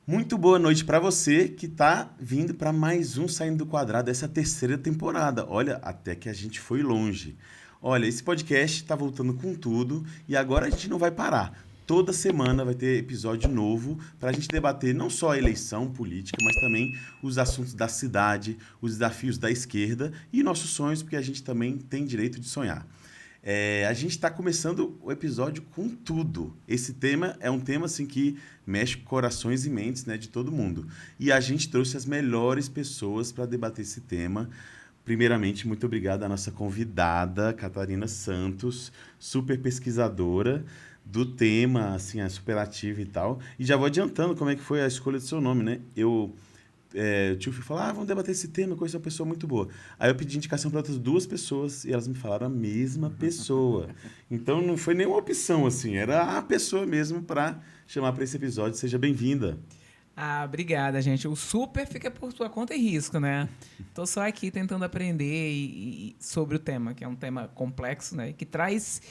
Muito boa noite para você que está vindo para mais um Saindo do Quadrado, essa terceira temporada. Olha, até que a gente foi longe. Olha, esse podcast está voltando com tudo e agora a gente não vai parar. Toda semana vai ter episódio novo para a gente debater não só a eleição política, mas também os assuntos da cidade, os desafios da esquerda e nossos sonhos, porque a gente também tem direito de sonhar. A gente está começando o episódio com tudo. Esse tema é um tema assim que mexe com corações e mentes, né, de todo mundo. E a gente trouxe as melhores pessoas para debater esse tema. Primeiramente, muito obrigado à nossa convidada, Catarina Santos, super pesquisadora do tema, assim, é super ativa e tal. E já vou adiantando como é que foi a escolha do seu nome, né? O tio falou, vamos debater esse tema, eu conheço uma pessoa muito boa. Aí eu pedi indicação para outras duas pessoas e elas me falaram a mesma pessoa. Então não foi nenhuma opção, assim, era a pessoa mesmo para chamar para esse episódio. Seja bem-vinda. Obrigada, gente. O super fica por sua conta e risco, né? Tô só aqui tentando aprender sobre o tema, que é um tema complexo, né? Que traz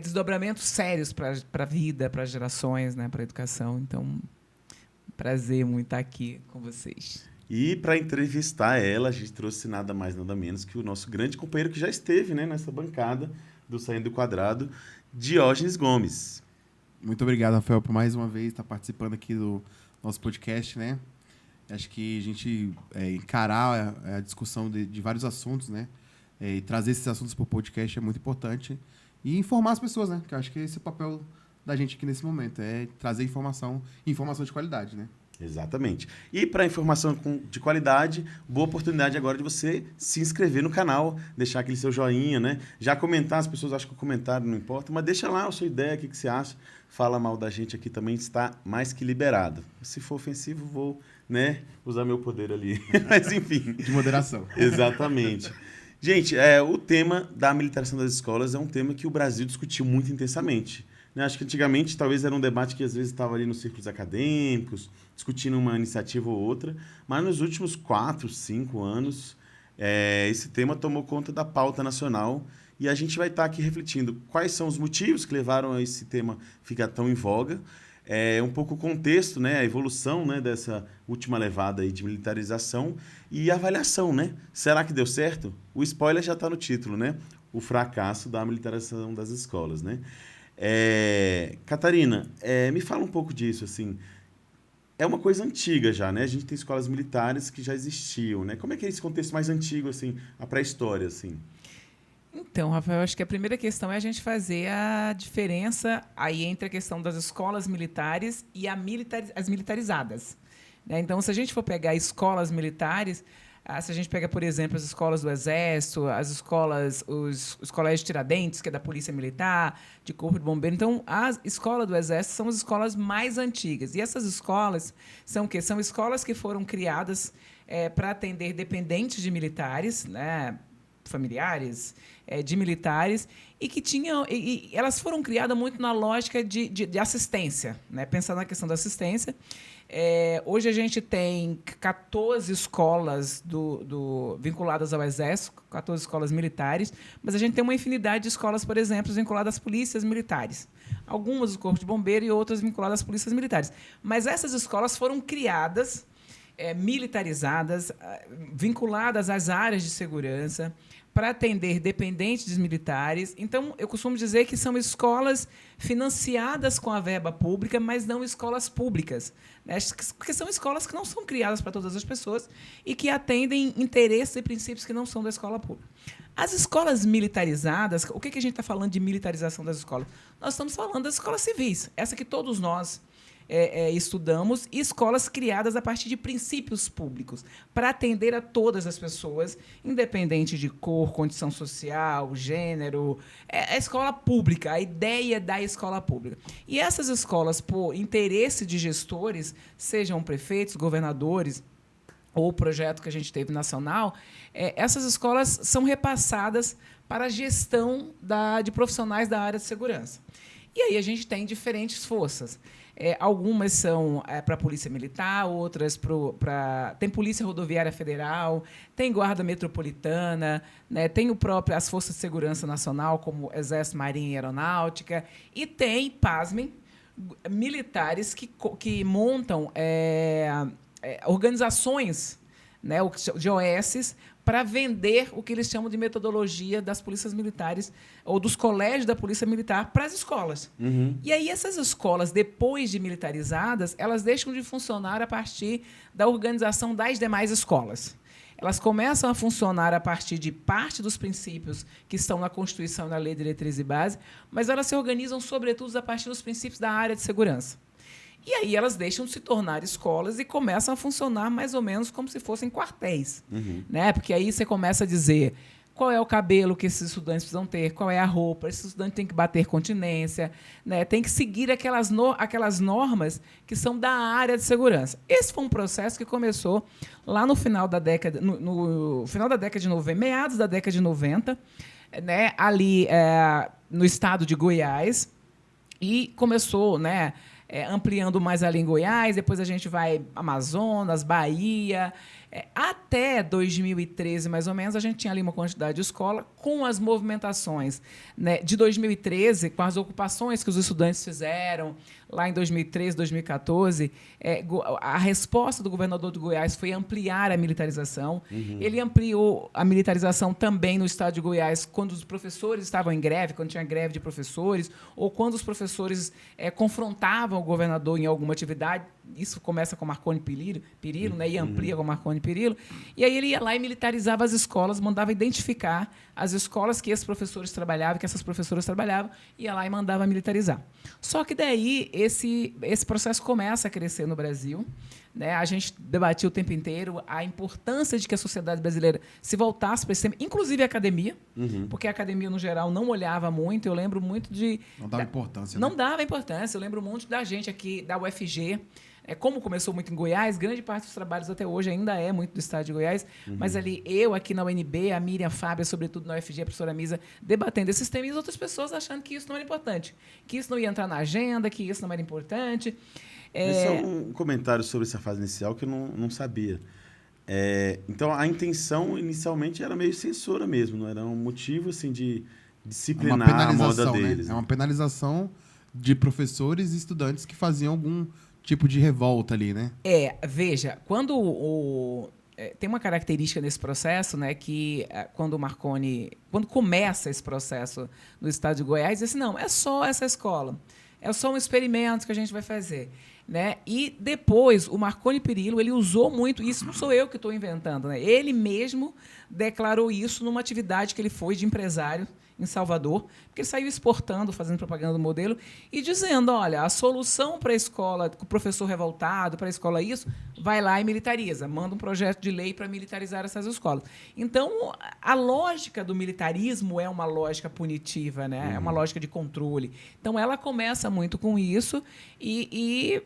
desdobramentos sérios para a vida, para as gerações, né? Para a educação. Então, prazer muito estar aqui com vocês. E para entrevistar ela, a gente trouxe nada mais, nada menos que o nosso grande companheiro que já esteve, né, nessa bancada do Saindo do Quadrado, Diógenes Gomes. Muito obrigado, Rafael, por mais uma vez estar participando aqui do nosso podcast, né? Acho que a gente encarar a discussão de vários assuntos, né? E trazer esses assuntos para o podcast é muito importante. E informar as pessoas, né? Que eu acho que esse é o papel da gente aqui nesse momento, é trazer informação de qualidade, né? Exatamente. E para informação de qualidade, boa oportunidade agora de você se inscrever no canal, deixar aquele seu joinha, né? Já comentar, as pessoas acham que o comentário não importa, mas deixa lá a sua ideia, o que você acha. Fala mal da gente aqui também, está mais que liberado. Se for ofensivo, vou, né, usar meu poder ali. Mas enfim. De moderação. Exatamente. Gente, o tema da militarização das escolas é um tema que o Brasil discutiu muito intensamente. Né? Acho que antigamente talvez era um debate que às vezes estava ali nos círculos acadêmicos, discutindo uma iniciativa ou outra, mas nos últimos 4, 5 anos, esse tema tomou conta da pauta nacional e a gente vai estar aqui refletindo quais são os motivos que levaram a esse tema ficar tão em voga, um pouco o contexto, né, a evolução, né, dessa última levada aí de militarização e a avaliação, né? Será que deu certo? O spoiler já está no título, né? O fracasso da militarização das escolas, né? Catarina, me fala um pouco disso, assim. É uma coisa antiga já, né? A gente tem escolas militares que já existiam, né? Como é que é esse contexto mais antigo, assim, a pré-história, assim? Então, Rafael, acho que a primeira questão é a gente fazer a diferença aí entre a questão das escolas militares e as militarizadas, né? Então, se a gente for pegar escolas militares, se a gente pega, por exemplo, as escolas do Exército, as escolas, os colégios Tiradentes, que é da Polícia Militar, de Corpo de Bombeiro. Então, a escola do Exército são as escolas mais antigas. E essas escolas são o quê? São escolas que foram criadas para atender dependentes de militares, né? Familiares de militares, e que tinham. E elas foram criadas muito na lógica de assistência, né? Pensando na questão da assistência. Hoje a gente tem 14 escolas vinculadas ao Exército, 14 escolas militares, mas a gente tem uma infinidade de escolas, por exemplo, vinculadas às polícias militares. Algumas do Corpo de Bombeiro e outras vinculadas às polícias militares. Mas essas escolas foram criadas, militarizadas, vinculadas às áreas de segurança, para atender dependentes militares. Então, eu costumo dizer que são escolas financiadas com a verba pública, mas não escolas públicas, né? Porque são escolas que não são criadas para todas as pessoas e que atendem interesses e princípios que não são da escola pública. As escolas militarizadas, o que a gente está falando de militarização das escolas? Nós estamos falando das escolas civis, essa que todos nós estudamos, e escolas criadas a partir de princípios públicos, para atender a todas as pessoas, independente de cor, condição social, gênero. A escola pública, a ideia da escola pública. E essas escolas, por interesse de gestores, sejam prefeitos, governadores, ou o projeto que a gente teve nacional, essas escolas são repassadas para a gestão de profissionais da área de segurança. E aí a gente tem diferentes forças. Algumas são para a Polícia Militar, outras tem Polícia Rodoviária Federal, tem Guarda Metropolitana, né, tem as Forças de Segurança Nacional, como Exército, Marinha e Aeronáutica, e tem, pasmem, militares que montam organizações, né, de OS, para vender o que eles chamam de metodologia das polícias militares ou dos colégios da polícia militar para as escolas. E aí essas escolas, depois de militarizadas, elas deixam de funcionar a partir da organização das demais escolas. Elas começam a funcionar a partir de parte dos princípios que estão na Constituição e na Lei de Diretriz e Base, mas elas se organizam, sobretudo, a partir dos princípios da área de segurança. E aí elas deixam de se tornar escolas e começam a funcionar mais ou menos como se fossem quartéis. Né? Porque aí você começa a dizer qual é o cabelo que esses estudantes precisam ter, qual é a roupa, esse estudante tem que bater continência, né? Tem que seguir aquelas normas que são da área de segurança. Esse foi um processo que começou lá no final da década, no final da década de 90, meados da década de 90, né? Ali no estado de Goiás, e começou, né, ampliando mais ali em Goiás, depois a gente vai Amazonas, Bahia. Até 2013, mais ou menos, a gente tinha ali uma quantidade de escola com as movimentações, né, de 2013, com as ocupações que os estudantes fizeram lá em 2013, 2014. A resposta do governador de Goiás foi ampliar a militarização. Ele ampliou a militarização também no estado de Goiás quando os professores estavam em greve, quando tinha greve de professores, ou quando os professores confrontavam o governador em alguma atividade. Isso começa com Marconi Perillo, né, e amplia com Marconi Perillo. E aí ele ia lá e militarizava as escolas, mandava identificar as escolas que esses professores trabalhavam, que essas professoras trabalhavam, ia lá e mandava militarizar. Só que daí esse processo começa a crescer no Brasil. Né? A gente debatia o tempo inteiro a importância de que a sociedade brasileira se voltasse para esse tema, inclusive a academia, porque a academia, no geral, não olhava muito. Eu lembro muito de... Não dava importância. Não dava importância. Eu lembro muito da gente aqui, da UFG. Como começou muito em Goiás, grande parte dos trabalhos até hoje ainda é muito do estado de Goiás, mas ali eu aqui na UNB, a Miriam Fábia, sobretudo na UFG, a professora Misa, debatendo esses temas, e as outras pessoas achando que isso não era importante, que isso não ia entrar na agenda, que isso não era importante. Só um comentário sobre essa fase inicial que eu não sabia. Então, a intenção inicialmente era meio censura mesmo, não era um motivo assim, de disciplinar a moda deles. Né? É uma penalização de professores e estudantes que faziam algum tipo de revolta ali, né? Veja, quando tem uma característica nesse processo, né, que quando começa esse processo no estado de Goiás, diz assim, não, é só essa escola, é só um experimento que a gente vai fazer. Né? E depois, o Marconi Perillo, ele usou muito, isso não sou eu que estou inventando, né? Ele mesmo declarou isso numa atividade que ele foi de empresário em Salvador, porque ele saiu exportando, fazendo propaganda do modelo, e dizendo, olha, a solução para a escola, com o professor revoltado, para a escola isso, vai lá e militariza, manda um projeto de lei para militarizar essas escolas. Então, a lógica do militarismo é uma lógica punitiva, né? É uma lógica de controle. Então, ela começa muito com isso e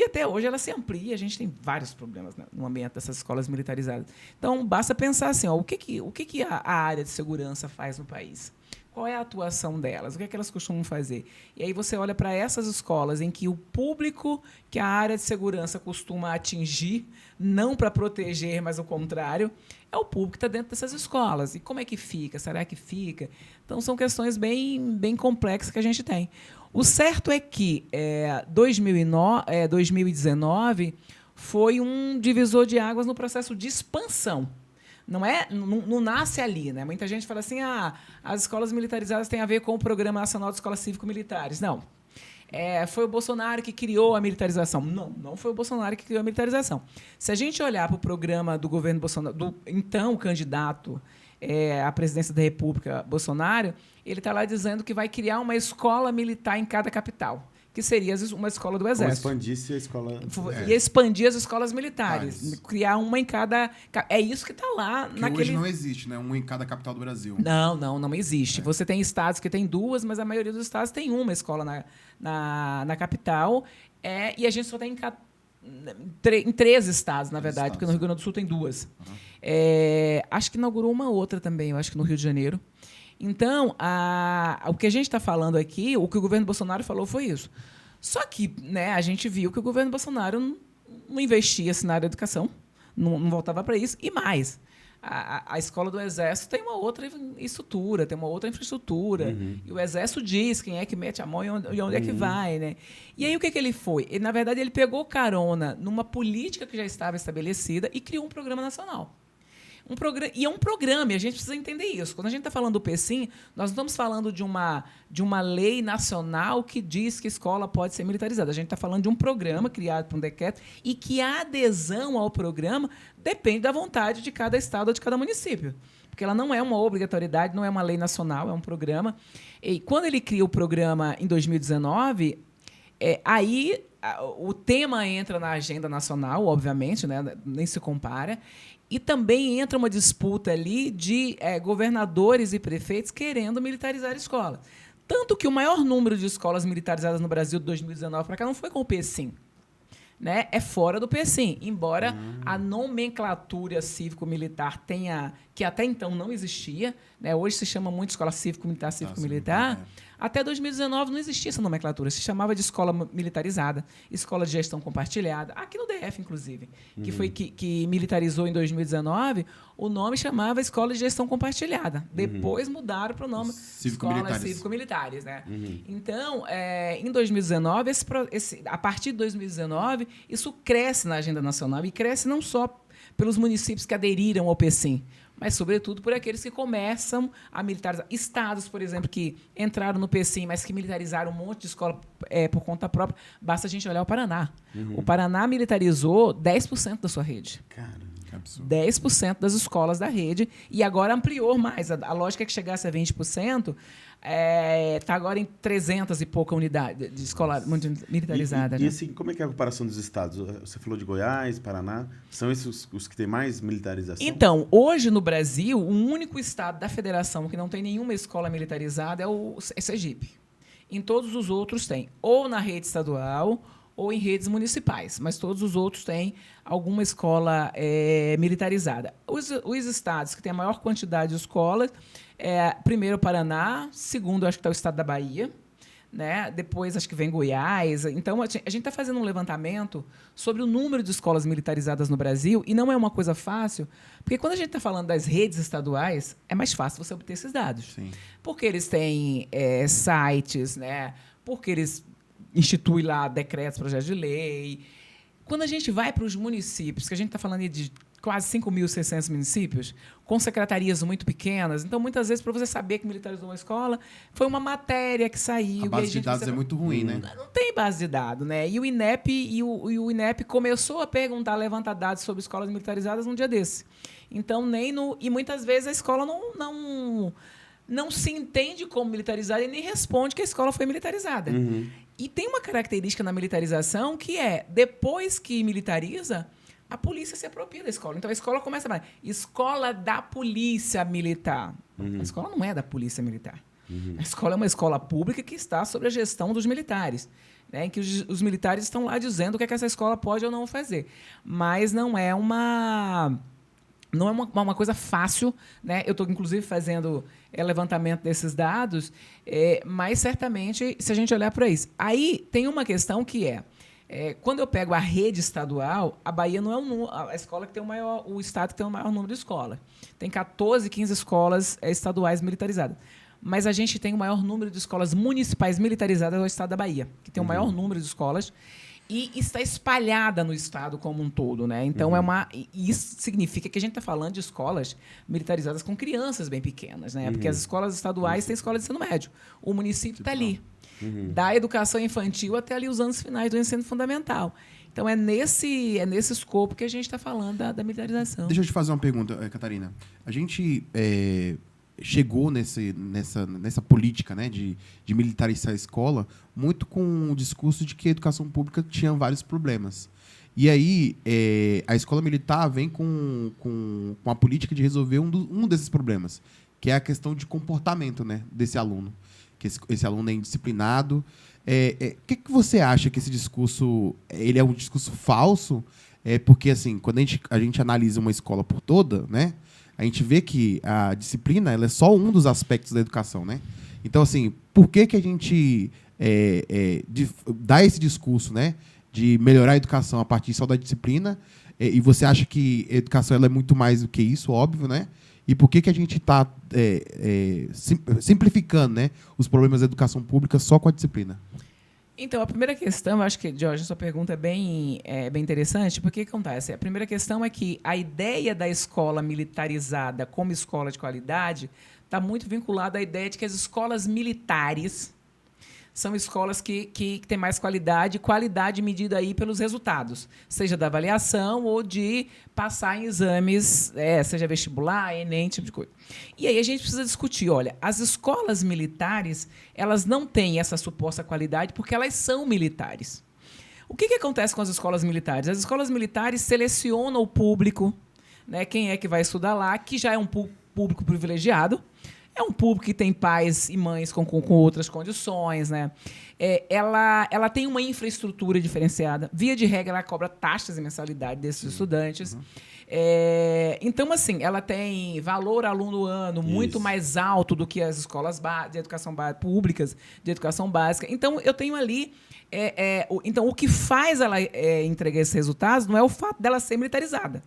até hoje ela se amplia. A gente tem vários problemas, né, no ambiente dessas escolas militarizadas. Então, basta pensar assim, o que a área de segurança faz no país? Qual é a atuação delas? O que é que elas costumam fazer? E aí você olha para essas escolas em que o público que a área de segurança costuma atingir, não para proteger, mas ao contrário, é o público que está dentro dessas escolas. E como é que fica? Será que fica? Então, são questões bem complexas que a gente tem. O certo é que 2019 foi um divisor de águas no processo de expansão. Não nasce ali, né? Muita gente fala assim, as escolas militarizadas têm a ver com o Programa Nacional de Escolas Cívico-Militares. Não. Foi o Bolsonaro que criou a militarização. Não foi o Bolsonaro que criou a militarização. Se a gente olhar para o programa do governo Bolsonaro, do então candidato à presidência da República, Bolsonaro, ele está lá dizendo que vai criar uma escola militar em cada capital, que seria uma escola do Exército. Como expandisse a escola... Ia expandir as escolas militares. Criar uma em cada... É isso que está lá naquele... Hoje não existe, né? Um em cada capital do Brasil. Não existe. Você tem estados que tem duas, mas a maioria dos estados tem uma escola na capital. E a gente só tem em 3 estados, na verdade, porque no Rio Grande do Sul tem 2. Acho que inaugurou uma outra também, eu acho que no Rio de Janeiro. Então, o que a gente está falando aqui, o que o governo Bolsonaro falou foi isso. Só que, né, a gente viu que o governo Bolsonaro não investia assim, na área da educação, não voltava para isso. E mais, A escola do Exército tem uma outra estrutura, tem uma outra infraestrutura. E o Exército diz quem é que mete a mão e onde é que vai, né? E aí o que ele foi? Ele, na verdade, ele pegou carona numa política que já estava estabelecida e criou um programa nacional. E é um programa, e a gente precisa entender isso. Quando a gente está falando do PECIM, nós não estamos falando de uma lei nacional que diz que a escola pode ser militarizada. A gente está falando de um programa criado por um decreto e que a adesão ao programa depende da vontade de cada estado ou de cada município. Porque ela não é uma obrigatoriedade, não é uma lei nacional, é um programa. E quando ele cria o programa em 2019, aí o tema entra na agenda nacional, obviamente, né? Nem se compara. E também entra uma disputa ali de governadores e prefeitos querendo militarizar a escola. Tanto que o maior número de escolas militarizadas no Brasil de 2019 para cá não foi com o PECIM. Né? É fora do PECIM, embora a nomenclatura cívico-militar tenha, que até então não existia, né? Hoje se chama muito escola cívico-militar, cívico-militar. Até 2019 não existia essa nomenclatura, se chamava de escola militarizada, escola de gestão compartilhada, aqui no DF, inclusive, que foi que militarizou em 2019, o nome chamava Escola de Gestão Compartilhada. Depois mudaram para o nome Escolas Cívico-Militares. Né? Então, em 2019, a partir de 2019, isso cresce na agenda nacional e cresce não só pelos municípios que aderiram ao PECIM, mas, sobretudo, por aqueles que começam a militarizar. Estados, por exemplo, que entraram no PECIM, mas que militarizaram um monte de escola por conta própria. Basta a gente olhar o Paraná. O Paraná militarizou 10% da sua rede. Caramba. 10% das escolas da rede, e agora ampliou mais. A lógica é que chegasse a 20%, está agora em 300 e pouca unidades de escola militarizada. E assim, como é que é a comparação dos estados? Você falou de Goiás, Paraná. São esses os que têm mais militarização? Então, hoje no Brasil, o único estado da federação que não tem nenhuma escola militarizada é Sergipe. Em todos os outros tem, ou na rede estadual, ou em redes municipais, mas todos os outros têm alguma escola militarizada. Os estados que têm a maior quantidade de escolas, primeiro o Paraná, segundo acho que está o estado da Bahia, né? Depois acho que vem Goiás. Então, a gente está fazendo um levantamento sobre o número de escolas militarizadas no Brasil, e não é uma coisa fácil, porque quando a gente está falando das redes estaduais, é mais fácil você obter esses dados. Sim. Porque eles têm sites, né? Porque eles institui lá decretos, projetos de lei. Quando a gente vai para os municípios, que a gente está falando de quase 5.600 municípios, com secretarias muito pequenas, então, muitas vezes, para você saber que militarizou uma escola, foi uma matéria que saiu. A base de dados é muito ruim, né? Não tem base de dados, né? E o INEP começou a perguntar, levantar dados sobre escolas militarizadas num dia desse. Então, e muitas vezes a escola não se entende como militarizada e nem responde que a escola foi militarizada. E tem uma característica na militarização que depois que militariza, a polícia se apropria da escola. Então, a escola começa a falar, escola da polícia militar. A escola não é da polícia militar. A escola é uma escola pública que está sob a gestão dos militares, né, em que os militares estão lá dizendo o que essa escola pode ou não fazer. Mas não é uma coisa fácil, né? Eu estou, inclusive, fazendo levantamento desses dados, mas, certamente, se a gente olhar para isso. Aí tem uma questão que quando eu pego a rede estadual, a Bahia não é a escola que tem o estado que tem o maior número de escolas. Tem 14, 15 escolas estaduais militarizadas. Mas a gente tem o maior número de escolas municipais militarizadas no estado da Bahia, que tem o maior número de escolas, e está espalhada no estado como um todo, né? Então, isso significa que a gente está falando de escolas militarizadas com crianças bem pequenas, né? Porque as escolas estaduais têm escola de ensino médio. O município está ali. Da educação infantil até ali os anos finais do ensino fundamental. Então, é nesse escopo que a gente está falando da militarização. Deixa eu te fazer uma pergunta, Catarina. A gente chegou nessa política, né, de militarizar a escola muito com o discurso de que a educação pública tinha vários problemas. E aí, a escola militar vem com a política de resolver um desses problemas, que é a questão de comportamento, né, desse aluno. Que esse aluno é indisciplinado. O que você acha que esse discurso ele é um discurso falso? Porque, assim, quando a gente analisa uma escola por toda, né, a gente vê que a disciplina ela é só um dos aspectos da educação, né? Então, assim, por que a gente dá esse discurso, né, de melhorar a educação a partir só da disciplina? E você acha que a educação ela é muito mais do que isso, óbvio, né? E por que a gente está simplificando, né, os problemas da educação pública só com a disciplina? Então, a primeira questão, eu acho que, Jorge, a sua pergunta é bem interessante, porque o que acontece? A primeira questão é que a ideia da escola militarizada como escola de qualidade está muito vinculada à ideia de que as escolas militares são escolas que têm mais qualidade medida aí pelos resultados, seja da avaliação ou de passar em exames, seja vestibular, Enem, tipo de coisa. E aí a gente precisa discutir, olha, as escolas militares, elas não têm essa suposta qualidade porque elas são militares. O que acontece com as escolas militares? As escolas militares selecionam o público, né, quem é que vai estudar lá, que já é um público privilegiado. É um público que tem pais e mães com outras condições, né? Ela tem uma infraestrutura diferenciada. Via de regra, ela cobra taxas e mensalidade desses estudantes. Então, assim, ela tem valor aluno ano muito mais alto do que as escolas de educação públicas, de educação básica. Então, eu tenho ali... então, o que faz ela entregar esses resultados não é o fato dela ser militarizada.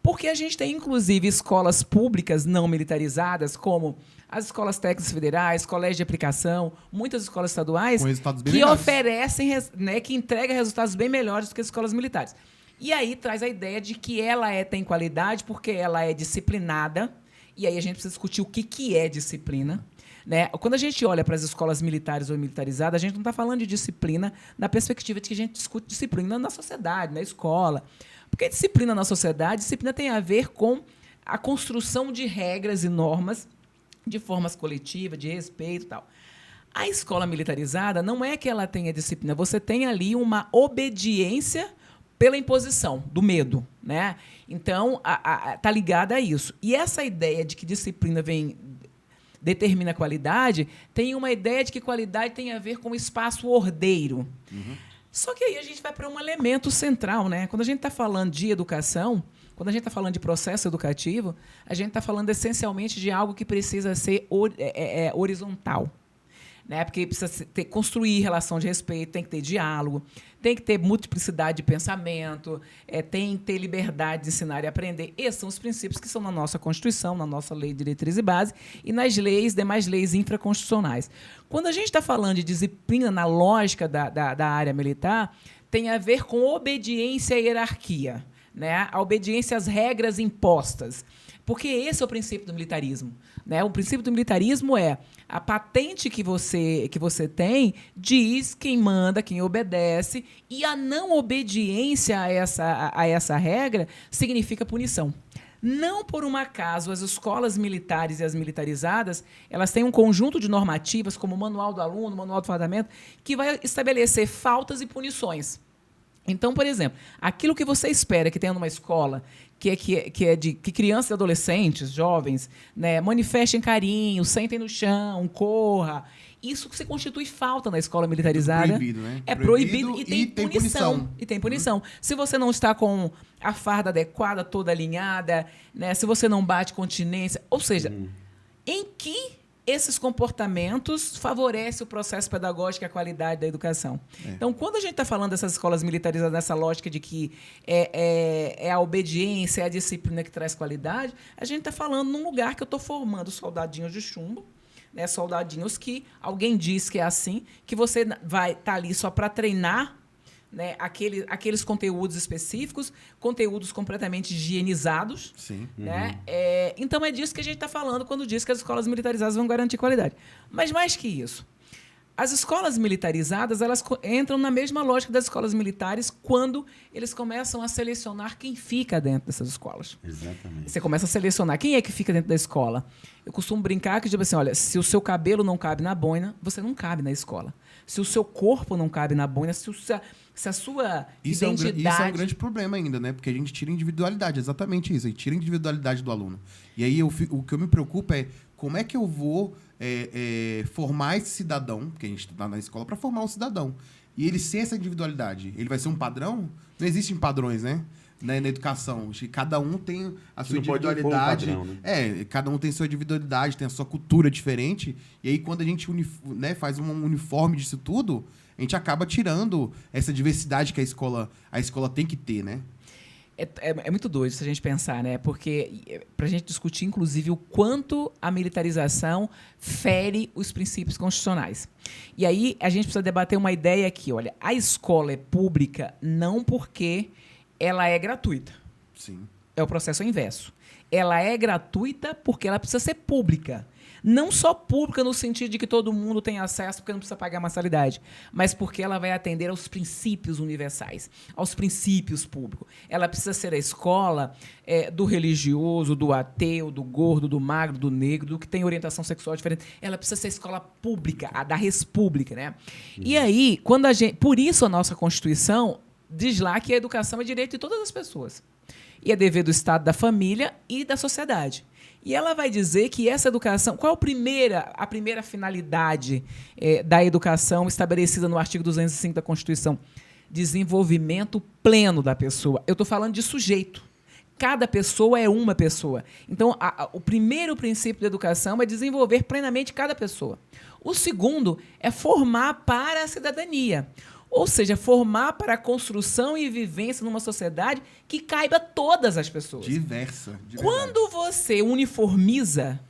Porque a gente tem, inclusive, escolas públicas não militarizadas, como as escolas técnicas federais, colégios de aplicação, muitas escolas estaduais, que oferecem, né, que entregam resultados bem melhores do que as escolas militares. E aí traz a ideia de que ela tem qualidade porque ela é disciplinada, e aí a gente precisa discutir o que é disciplina. Né? Quando a gente olha para as escolas militares ou militarizadas, a gente não está falando de disciplina na perspectiva de que a gente discute disciplina na sociedade, na escola. Porque disciplina na sociedade, disciplina tem a ver com a construção de regras e normas de formas coletivas, de respeito e tal. A escola militarizada não é que ela tenha disciplina, você tem ali uma obediência pela imposição, do medo. Né? Então, está ligada a isso. E essa ideia de que disciplina determina a qualidade, tem uma ideia de que qualidade tem a ver com o espaço ordeiro. Só que aí a gente vai para um elemento central, né? Quando a gente está falando de educação, quando a gente está falando de processo educativo, a gente está falando essencialmente de algo que precisa ser horizontal. Né? Porque precisa construir relação de respeito, tem que ter diálogo, tem que ter multiplicidade de pensamento, tem que ter liberdade de ensinar e aprender. Esses são os princípios que são na nossa Constituição, na nossa Lei de Diretriz e Base e nas demais leis infraconstitucionais. Quando a gente está falando de disciplina na lógica da área militar, tem a ver com obediência à hierarquia, né? A obediência às regras impostas. Porque esse é o princípio do militarismo. Né? O princípio do militarismo é a patente que você tem diz quem manda, quem obedece, e a não obediência a essa regra significa punição. Não por um acaso as escolas militares e as militarizadas elas têm um conjunto de normativas, como o Manual do Aluno, o Manual do Fardamento, que vai estabelecer faltas e punições. Então, por exemplo, aquilo que você espera que tenha numa escola, que crianças e adolescentes, jovens, né, manifestem carinho, sentem no chão, corra, isso que se constitui falta na escola militarizada. É proibido, né? É proibido e tem punição. E tem punição. Se você não está com a farda adequada, toda alinhada, né, se você não bate continência, ou seja, em que esses comportamentos favorecem o processo pedagógico e a qualidade da educação. Então, quando a gente está falando dessas escolas militarizadas nessa lógica de que é a obediência, é a disciplina que traz qualidade, a gente está falando num lugar que eu estou formando soldadinhos de chumbo, né, soldadinhos que alguém diz que é assim, que você vai estar ali só para treinar, né, aqueles conteúdos específicos, conteúdos completamente higienizados. Sim. Né? Então, é disso que a gente está falando quando diz que as escolas militarizadas vão garantir qualidade. Mas, mais que isso, as escolas militarizadas elas entram na mesma lógica das escolas militares quando eles começam a selecionar quem fica dentro dessas escolas. Exatamente. Você começa a selecionar quem é que fica dentro da escola. Eu costumo brincar que, tipo assim, olha, se o seu cabelo não cabe na boina, você não cabe na escola. Se o seu corpo não cabe na boina, se a sua identidade... Isso é um grande problema ainda, né? Porque a gente tira individualidade, exatamente isso. A gente tira a individualidade do aluno. E aí, o que eu me preocupa é como é que eu vou formar esse cidadão, porque a gente está na escola para formar um cidadão. E ele ser essa individualidade, ele vai ser um padrão? Não existem padrões, né? Na educação. Cada um tem a sua individualidade. Padrão, né? Cada um tem sua individualidade, tem a sua cultura diferente. E aí, quando a gente faz um uniforme disso tudo, a gente acaba tirando essa diversidade que a escola tem que ter, né? É muito doido se a gente pensar, né? Porque para a gente discutir, inclusive, o quanto a militarização fere os princípios constitucionais. E aí a gente precisa debater uma ideia aqui. Olha, a escola é pública não porque ela é gratuita. Sim. É o processo inverso. Ela é gratuita porque ela precisa ser pública. Não só pública no sentido de que todo mundo tem acesso porque não precisa pagar mensalidade, mas porque ela vai atender aos princípios universais, aos princípios públicos. Ela precisa ser a escola do religioso, do ateu, do gordo, do magro, do negro, do que tem orientação sexual diferente. Ela precisa ser a escola pública, a da res pública, né? E aí, por isso a nossa Constituição diz lá que a educação é direito de todas as pessoas. E é dever do Estado, da família e da sociedade. E ela vai dizer que essa educação... Qual é a primeira finalidade da educação estabelecida no artigo 205 da Constituição? Desenvolvimento pleno da pessoa. Eu estou falando de sujeito. Cada pessoa é uma pessoa. Então, o primeiro princípio da educação é desenvolver plenamente cada pessoa. O segundo é formar para a cidadania. Ou seja, formar para a construção e vivência numa sociedade que caiba todas as pessoas. Diversa. Quando você uniformiza,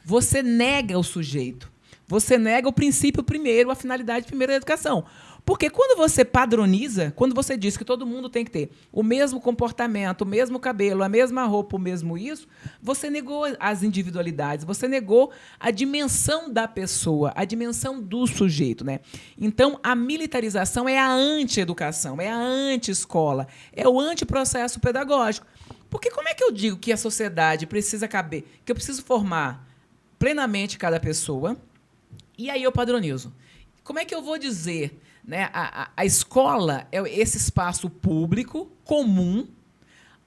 você nega o sujeito. Você nega o princípio primeiro, a finalidade primeiro da educação. Porque quando você padroniza, quando você diz que todo mundo tem que ter o mesmo comportamento, o mesmo cabelo, a mesma roupa, o mesmo isso, você negou as individualidades, você negou a dimensão da pessoa, a dimensão do sujeito, né? Então, a militarização é a anti-educação, é a anti-escola, é o anti-processo pedagógico. Porque como é que eu digo que a sociedade precisa caber, que eu preciso formar plenamente cada pessoa, e aí eu padronizo? Como é que eu vou dizer... Né? A escola é esse espaço público, comum,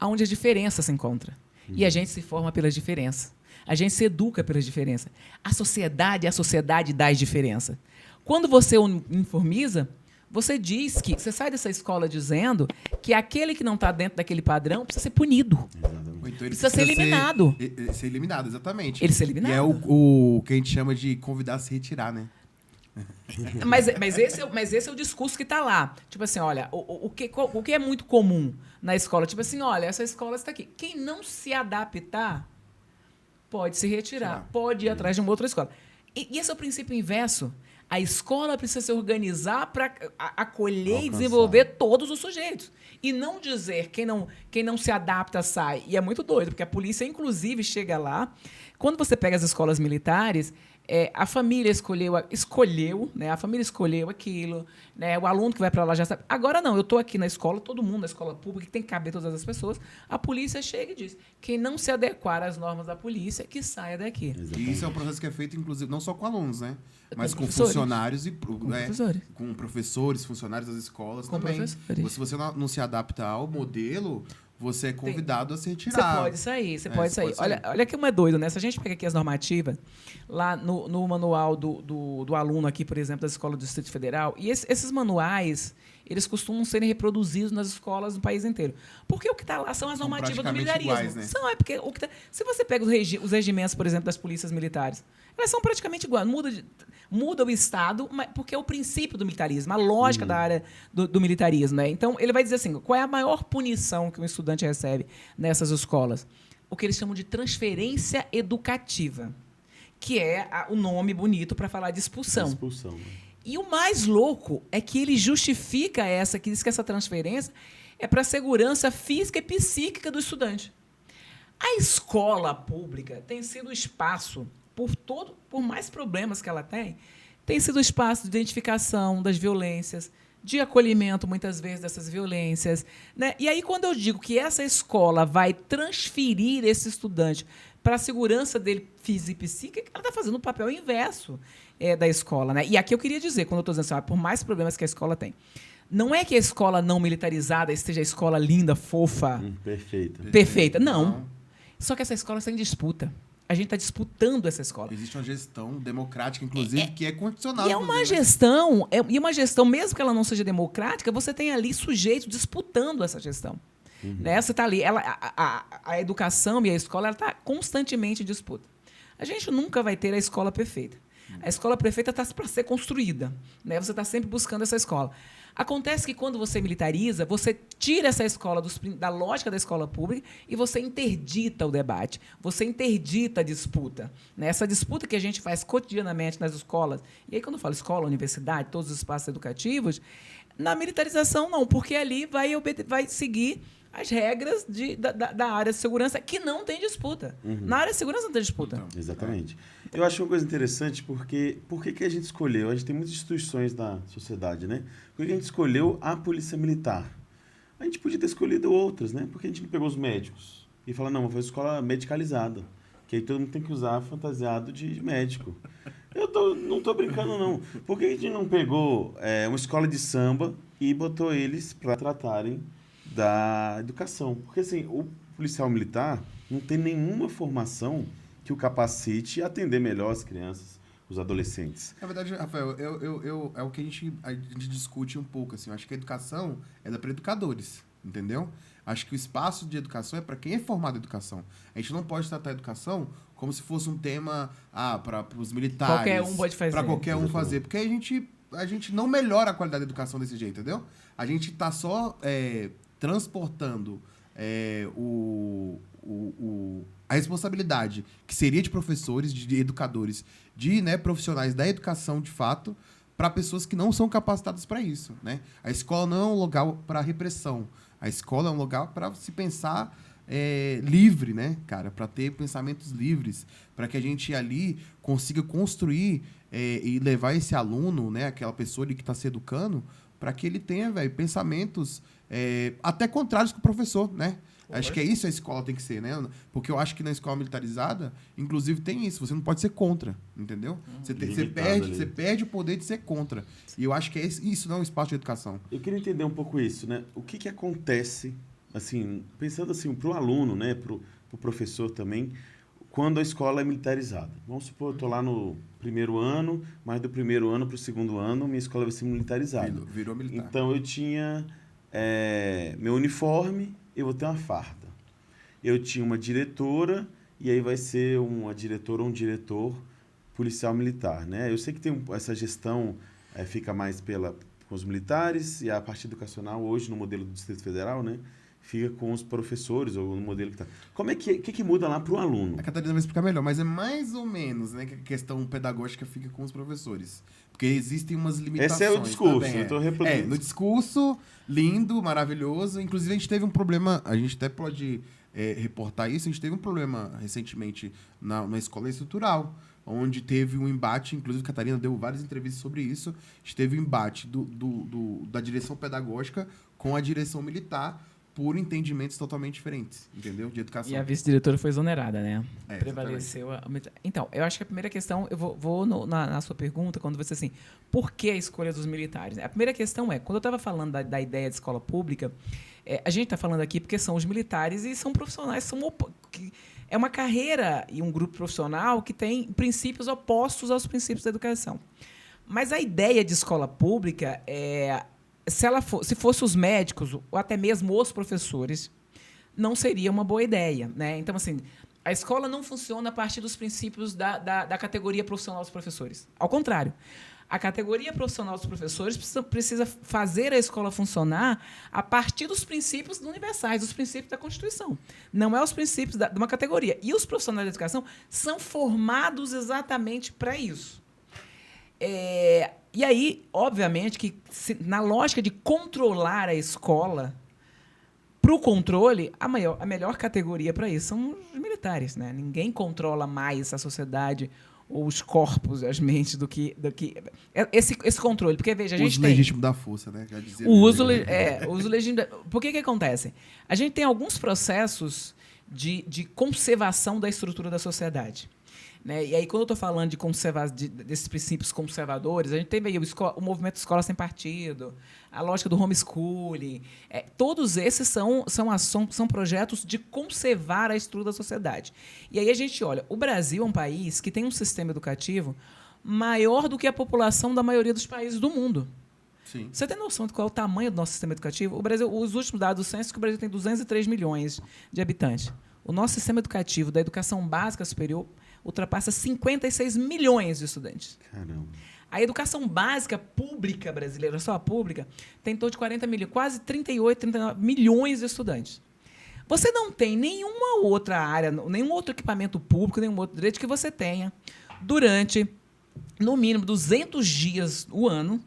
onde a diferença se encontra. E a gente se forma pelas diferenças. A gente se educa pelas diferenças. A sociedade é a sociedade das diferenças. Quando você uniformiza, você diz que... Você sai dessa escola dizendo que aquele que não está dentro daquele padrão precisa ser punido. Então, precisa ser eliminado. Ser eliminado, exatamente. Ele ser eliminado. E é o que a gente chama de convidar a se retirar, né? Mas esse é o discurso que está lá. Tipo assim, olha, o que é muito comum na escola? Tipo assim, olha, essa escola está aqui. Quem não se adaptar pode se retirar, pode ir atrás de uma outra escola. E esse é o princípio inverso. A escola precisa se organizar para acolher e desenvolver todos os sujeitos. E não dizer quem não se adapta sai. E é muito doido, porque a polícia, inclusive, chega lá. Quando você pega as escolas militares... a família escolheu, né? A família escolheu aquilo, né? O aluno que vai para lá já sabe. Agora não, eu estou aqui na escola, todo mundo na escola pública, que tem que caber todas as pessoas. A polícia chega e diz: quem não se adequar às normas da polícia, que saia daqui. E isso é um processo que é feito, inclusive, não só com alunos, né? Mas com professores. Funcionários e Professores. com professores, funcionários das escolas Com também. professores. Se você não se adapta ao modelo, você é convidado a se Você retirar. pode sair, você pode sair. Olha que uma é doido, né? Se a gente pega aqui as normativas, lá no manual do aluno aqui, por exemplo, da escola do Distrito Federal, e esses manuais, eles costumam serem reproduzidos nas escolas do país inteiro. Porque o que está lá são as normativas do militarismo. Iguais, né? Porque se você pega os regimentos, por exemplo, das polícias militares, elas são praticamente iguais. Muda o Estado, porque é o princípio do militarismo, a lógica da área do militarismo. Né? Então, ele vai dizer assim, qual é a maior punição que um estudante recebe nessas escolas? O que eles chamam de transferência educativa, que é o nome bonito para falar de expulsão. Expulsão. E o mais louco é que ele justifica que diz que essa transferência é para a segurança física e psíquica do estudante. A escola pública tem sido o espaço, por mais problemas que ela tem sido o espaço de identificação das violências, de acolhimento, muitas vezes, dessas violências. Né? E aí, quando eu digo que essa escola vai transferir esse estudante para a segurança dele física e psíquica, ela está fazendo o papel inverso da escola. Né? E aqui eu queria dizer, quando eu estou dizendo assim, por mais problemas que a escola tem, não é que a escola não militarizada esteja a escola linda, fofa, perfeita. Não. Só que essa escola está em disputa. A gente está disputando essa escola. Existe uma gestão democrática, inclusive, que é constitucional. E é uma gestão, mesmo que ela não seja democrática, você tem ali sujeitos disputando essa gestão. Né? Você está ali, a educação e a escola está constantemente em disputa. A gente nunca vai ter a escola perfeita. A escola prefeita está para ser construída, né? Você está sempre buscando essa escola. Acontece que, quando você militariza, você tira essa escola da lógica da escola pública e você interdita o debate, você interdita a disputa, né? Essa disputa que a gente faz cotidianamente nas escolas, e aí, quando eu falo escola, universidade, todos os espaços educativos, na militarização, não, porque ali vai seguir as regras da área de segurança, que não tem disputa. Na área de segurança não tem disputa. Então, exatamente. Eu acho uma coisa interessante, porque por que a gente escolheu? A gente tem muitas instituições da sociedade, né? Por que a gente escolheu a Polícia Militar? A gente podia ter escolhido outras, né? Porque a gente não pegou os médicos e falou, não, vou fazer escola medicalizada, que aí todo mundo tem que usar fantasiado de médico. Não estou brincando, não. Por que a gente não pegou uma escola de samba e botou eles para tratarem da educação? Porque, assim, o policial militar não tem nenhuma formação que o capacite a atender melhor as crianças, os adolescentes. Na verdade, Rafael, é o que a gente discute um pouco, assim. Eu acho que a educação é para educadores, entendeu? Acho que o espaço de educação é para quem é formado em educação. A gente não pode tratar a educação como se fosse um tema para os militares. Qualquer um pode fazer. Para qualquer um fazer. Porque a gente não melhora a qualidade da educação desse jeito, entendeu? A gente está só transportando a responsabilidade que seria de professores, de educadores, de profissionais da educação de fato, para pessoas que não são capacitadas para isso, né? A escola não é um lugar para repressão. A escola é um lugar para se pensar livre, né, cara? Para ter pensamentos livres, para que a gente ali consiga construir e levar esse aluno, né, aquela pessoa ali que está se educando, para que ele tenha, pensamentos até contrários com o professor, né? Acho que é isso a escola tem que ser, né? Porque eu acho que na escola militarizada, inclusive, tem isso. Você não pode ser contra, entendeu? Você perde o poder de ser contra. E eu acho que isso não é um espaço de educação. Eu queria entender um pouco isso, né? O que acontece, assim, pensando assim, para o aluno, né? Para o professor também, quando a escola é militarizada. Vamos supor, eu estou lá no primeiro ano, mas do primeiro ano para o segundo ano, minha escola vai ser militarizada. Virou militar. Então, eu tinha meu uniforme, eu vou ter uma farda. Eu tinha uma diretora, e aí vai ser uma diretora ou um diretor policial militar, né? Eu sei que tem essa gestão, fica mais com os militares, e a parte educacional, hoje, no modelo do Distrito Federal, né? Fica com os professores, ou no modelo que está. Como é que muda lá para o aluno? A Catarina vai explicar melhor, mas é mais ou menos, né, que a questão pedagógica fica com os professores. Porque existem umas limitações. Esse é o discurso, também, eu estou reproduzindo. No discurso, lindo, maravilhoso. Inclusive, a gente teve um problema, a gente até pode reportar isso, a gente teve um problema recentemente na escola estrutural, onde teve um embate, inclusive a Catarina deu várias entrevistas sobre isso, a gente teve um embate da direção pedagógica com a direção militar, por entendimentos totalmente diferentes, entendeu? De educação. E a vice-diretora foi exonerada, né? Prevaleceu Então, eu acho que a primeira questão, eu vou na sua pergunta, quando você assim, por que a escolha dos militares? A primeira questão quando eu estava falando da ideia de escola pública, a gente está falando aqui porque são os militares e são profissionais, é uma carreira e um grupo profissional que tem princípios opostos aos princípios da educação. Mas a ideia de escola pública se fosse os médicos, ou até mesmo os professores, não seria uma boa ideia, né? Então, assim, a escola não funciona a partir dos princípios da categoria profissional dos professores. Ao contrário, a categoria profissional dos professores precisa fazer a escola funcionar a partir dos princípios universais, dos princípios da Constituição. Não é os princípios de uma categoria. E os profissionais da educação são formados exatamente para isso. E aí, obviamente, que na lógica de controlar a escola, para o controle, a melhor categoria para isso são os militares, né? Ninguém controla mais a sociedade ou os corpos, as mentes, do que esse controle. Porque, veja, a gente tem... O uso legítimo da força, né? Quer dizer, o uso legítimo... Por que acontece? A gente tem alguns processos de conservação da estrutura da sociedade. Né? E aí, quando eu estou falando desses princípios conservadores, a gente teve aí o movimento Escola Sem Partido, a lógica do homeschooling. Todos esses são projetos de conservar a estrutura da sociedade. E aí a gente olha, o Brasil é um país que tem um sistema educativo maior do que a população da maioria dos países do mundo. Sim. Você tem noção de qual é o tamanho do nosso sistema educativo? O Brasil, os últimos dados do censo, que o Brasil tem 203 milhões de habitantes. O nosso sistema educativo, da educação básica superior, ultrapassa 56 milhões de estudantes. Caramba. A educação básica pública brasileira, só a pública, tem em torno de 40 milhões, quase 38, 39 milhões de estudantes. Você não tem nenhuma outra área, nenhum outro equipamento público, nenhum outro direito que você tenha durante, no mínimo, 200 dias o ano,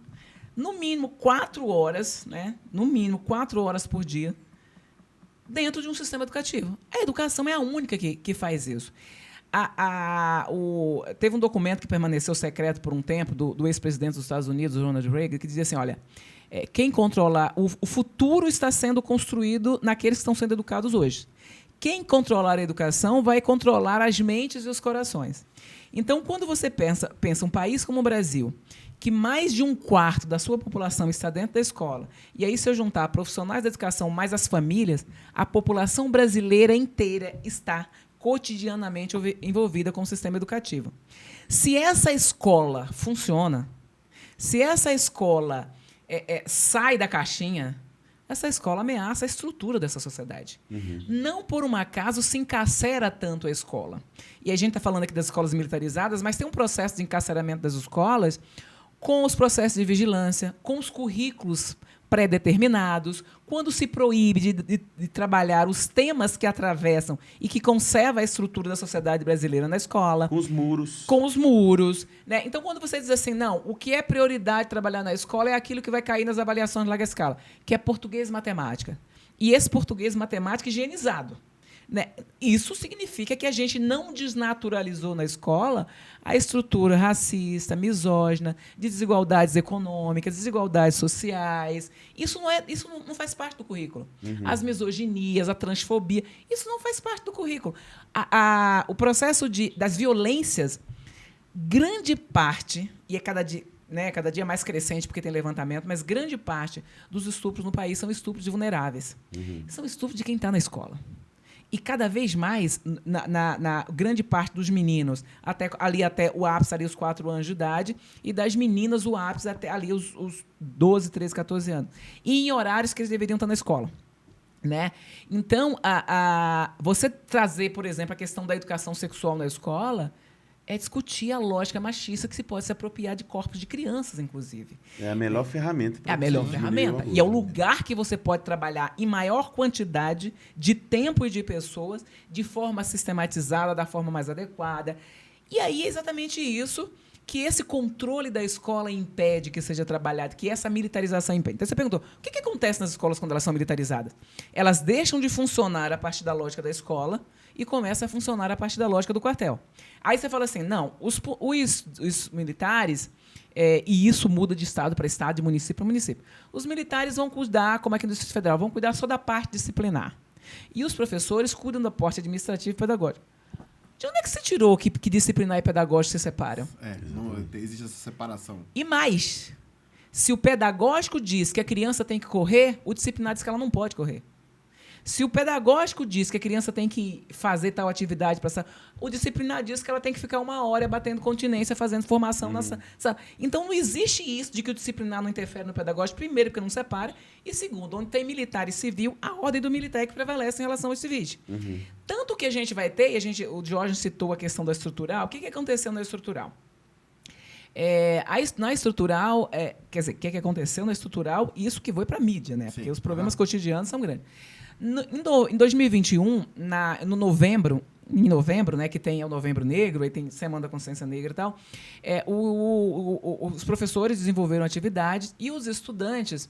no mínimo 4 horas, né? No mínimo 4 horas por dia, dentro de um sistema educativo. A educação é a única que faz isso. Teve um documento que permaneceu secreto por um tempo, do ex-presidente dos Estados Unidos, Ronald Reagan, que dizia assim, olha, quem controlar... O futuro está sendo construído naqueles que estão sendo educados hoje. Quem controlar a educação vai controlar as mentes e os corações. Então, quando você pensa um país como o Brasil, que mais de 1/4 da sua população está dentro da escola, e aí se eu juntar profissionais da educação mais as famílias, a população brasileira inteira está cotidianamente envolvida com o sistema educativo. Se essa escola funciona, se essa escola sai da caixinha, essa escola ameaça a estrutura dessa sociedade. Uhum. Não por um acaso se encarcera tanto a escola. E a gente está falando aqui das escolas militarizadas, mas tem um processo de encarceramento das escolas com os processos de vigilância, com os currículos pré-determinados, quando se proíbe de trabalhar os temas que atravessam e que conservam a estrutura da sociedade brasileira na escola. Com os muros. Com os muros. Né? Então, quando você diz assim, não, o que é prioridade trabalhar na escola é aquilo que vai cair nas avaliações de larga escala, que é português e matemática. E esse português e matemática higienizado. Né? Isso significa que a gente não desnaturalizou na escola a estrutura racista, misógina, de desigualdades econômicas, desigualdades sociais. Isso não faz parte do currículo. Uhum. As misoginias, a transfobia, isso não faz parte do currículo. O processo das violências, grande parte, e é cada dia mais crescente porque tem levantamento, mas grande parte dos estupros no país são estupros de vulneráveis. Uhum. São estupros de quem está na escola. E cada vez mais, na grande parte dos meninos, até o ápice, ali, os 4 anos de idade, e das meninas, o ápice até ali os 12, 13, 14 anos. E em horários que eles deveriam estar na escola. Né? Então, você trazer, por exemplo, a questão da educação sexual na escola é discutir a lógica machista que se pode se apropriar de corpos de crianças, inclusive. É a melhor ferramenta. É a melhor ferramenta. E é o lugar que você pode trabalhar em maior quantidade de tempo e de pessoas, de forma sistematizada, da forma mais adequada. E aí é exatamente isso que esse controle da escola impede que seja trabalhado, que essa militarização impede. Então, você perguntou, o que acontece nas escolas quando elas são militarizadas? Elas deixam de funcionar a partir da lógica da escola e começam a funcionar a partir da lógica do quartel. Aí você fala assim, não, os militares, e isso muda de estado para estado, de município para município, os militares vão cuidar, como aqui no Distrito Federal, vão cuidar só da parte disciplinar. E os professores cuidam da parte administrativa e pedagógica. De onde é que você tirou que disciplinar e pedagógico se separam? Não existe essa separação. E mais, se o pedagógico diz que a criança tem que correr, o disciplinar diz que ela não pode correr. Se o pedagógico diz que a criança tem que fazer tal atividade, o disciplinar diz que ela tem que ficar 1 hora batendo continência, fazendo formação na sala. Então, não existe isso de que o disciplinar não interfere no pedagógico, primeiro, porque não separa, e segundo, onde tem militar e civil, a ordem do militar é que prevalece em relação aos civis. Uhum. Tanto que a gente vai ter, o Jorge citou a questão da estrutural, o que aconteceu na estrutural? Na estrutural, quer dizer, o que aconteceu na estrutural, isso que foi para a mídia, né? Sim. Porque os problemas cotidianos são grandes. Em 2021, em novembro, né, que tem o Novembro Negro, aí tem Semana da Consciência Negra e tal, os professores desenvolveram atividades e os estudantes,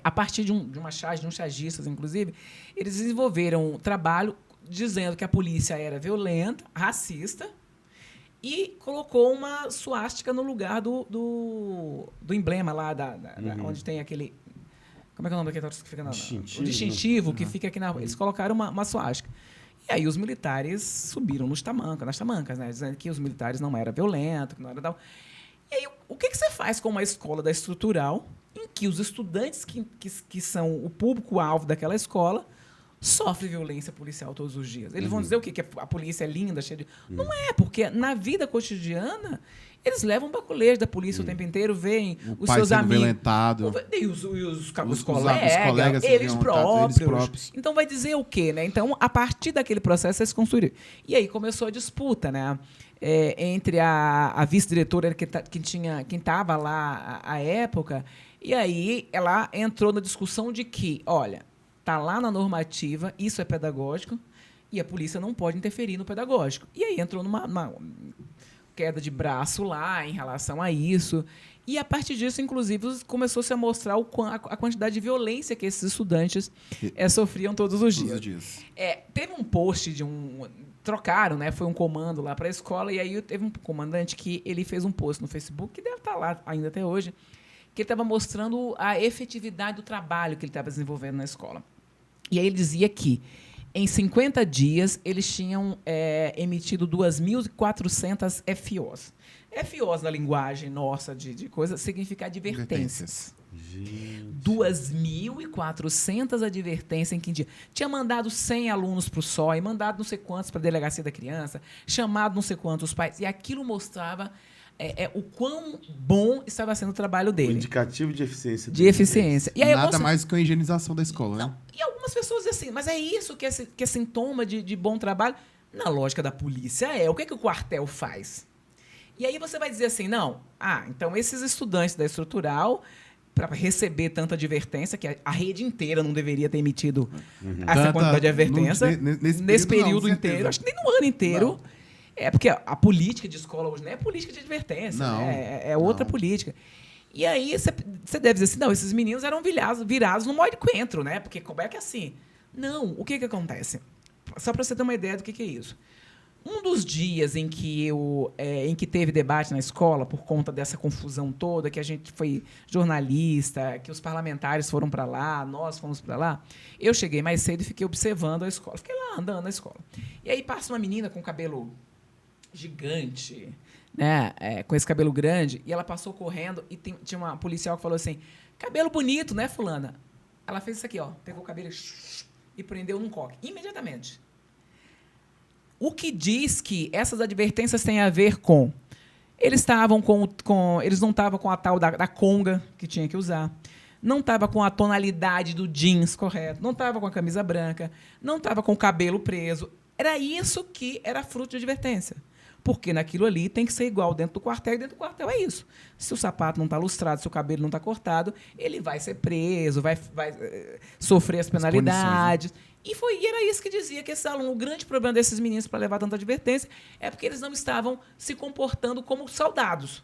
a partir de uns chargistas, inclusive, eles desenvolveram um trabalho dizendo que a polícia era violenta, racista, e colocou uma suástica no lugar do emblema lá, onde tem aquele... Como é que é o nome daquele que fica o distintivo que fica aqui na rua. Eles colocaram uma suástica. E aí os militares subiram nas tamancas, né? Dizendo que os militares não eram violentos, que não era tal. E aí, o que você faz com uma escola da estrutural em que os estudantes que são o público-alvo daquela escola sofre violência policial todos os dias. Eles vão dizer o quê? Que a polícia é linda, cheia de... Não é, porque na vida cotidiana eles levam baculejo da polícia o tempo inteiro, veem os seus amigos. Violentado. E os Os colegas, eles próprios. Então vai dizer o quê, né? Então, a partir daquele processo, eles construíram. E aí começou a disputa, né? Entre a vice-diretora quem estava lá à época, e aí ela entrou na discussão de que, olha, está lá na normativa, isso é pedagógico, e a polícia não pode interferir no pedagógico. E aí entrou numa queda de braço lá em relação a isso. E, a partir disso, inclusive, começou-se a mostrar a quantidade de violência que esses estudantes sofriam todos os dias. Teve um post trocaram, né? Foi um comando lá para a escola, e aí teve um comandante que ele fez um post no Facebook, que deve estar lá ainda até hoje, que ele estava mostrando a efetividade do trabalho que ele estava desenvolvendo na escola. E aí ele dizia que, em 50 dias, eles tinham emitido 2.400 FOs. FOs, na linguagem nossa de coisa, significa advertências. 2.400 advertências em 15 dias. Tinha mandado 100 alunos para o SOI, mandado não sei quantos para a delegacia da criança, chamado não sei quantos pais. E aquilo mostrava o quão bom estava sendo o trabalho dele. O indicativo de eficiência. De eficiência. E aí, nada mais que a higienização da escola, né? E algumas pessoas dizem assim, mas é isso que é sintoma de bom trabalho? Na lógica da polícia o que o quartel faz? E aí você vai dizer assim, não, então esses estudantes da estrutural, para receber tanta advertência, que a rede inteira não deveria ter emitido essa quantidade de advertência, nesse período inteiro, acho que nem no ano inteiro. Não. Porque a política de escola hoje não é política de advertência, é outra política. E aí você deve dizer assim, não, esses meninos eram virados no modo coentro, né? Porque como é que é assim? Não, o que acontece? Só para você ter uma ideia do que é isso. Um dos dias em que teve debate na escola, por conta dessa confusão toda, que a gente foi jornalista, que os parlamentares foram para lá, nós fomos para lá, eu cheguei mais cedo e fiquei observando a escola. Fiquei lá andando na escola. E aí passa uma menina com cabelo gigante, né, com esse cabelo grande, e ela passou correndo e tinha uma policial que falou assim, cabelo bonito, né, fulana? Ela fez isso aqui, pegou o cabelo e prendeu num coque, imediatamente. O que diz que essas advertências têm a ver com... Eles não estavam com a tal da conga que tinha que usar, não estava com a tonalidade do jeans correto, não estava com a camisa branca, não estava com o cabelo preso. Era isso que era fruto de advertência. Porque naquilo ali tem que ser igual dentro do quartel, e dentro do quartel é isso. Se o sapato não está lustrado, se o cabelo não está cortado, ele vai ser preso, vai sofrer as penalidades. As punições, né? E era isso que dizia que esse aluno, o grande problema desses meninos para levar tanta advertência é porque eles não estavam se comportando como soldados.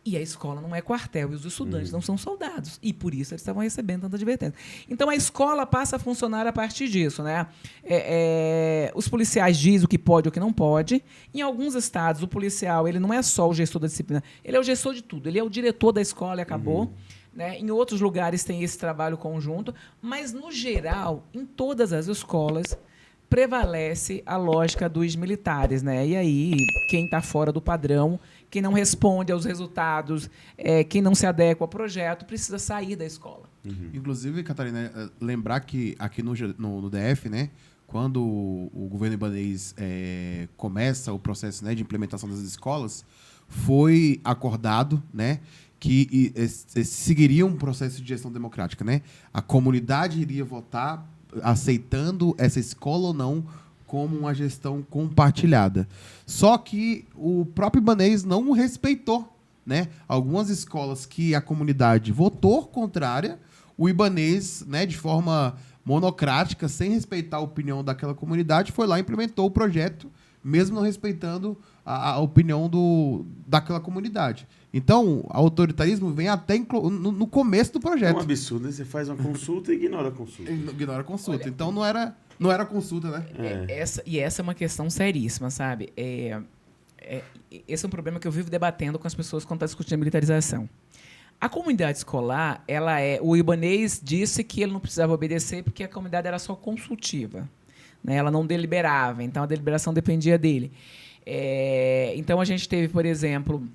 E a escola não é quartel, e os estudantes não são soldados. E, por isso, eles estavam recebendo tanta advertência. Então, a escola passa a funcionar a partir disso, né? Os policiais dizem o que pode e o que não pode. Em alguns estados, o policial ele não é só o gestor da disciplina, ele é o gestor de tudo. Ele é o diretor da escola e acabou. Né? Em outros lugares tem esse trabalho conjunto. Mas, no geral, em todas as escolas, prevalece a lógica dos militares, né? E aí, quem está fora do padrão, quem não responde aos resultados, quem não se adequa ao projeto, precisa sair da escola. Inclusive, Catarina, lembrar que aqui no DF, né, quando o governo ibanês começa o processo, né, de implementação das escolas, foi acordado, né, que seguiria um processo de gestão democrática, né? A comunidade iria votar aceitando essa escola ou não como uma gestão compartilhada. Só que o próprio ibanês não respeitou, né? Algumas escolas que a comunidade votou contrária, o ibanês, né, de forma monocrática, sem respeitar a opinião daquela comunidade, foi lá e implementou o projeto, mesmo não respeitando a opinião daquela comunidade. Então, o autoritarismo vem até no começo do projeto. É um absurdo, né? Você faz uma consulta e ignora a consulta. Ignora a consulta. Olha, então, não era consulta, né? Essa é uma questão seríssima, sabe? Esse é um problema que eu vivo debatendo com as pessoas quando está discutindo a militarização. A comunidade escolar, o ibanês disse que ele não precisava obedecer porque a comunidade era só consultiva, né? Ela não deliberava, então a deliberação dependia dele. Então, a gente teve, por exemplo,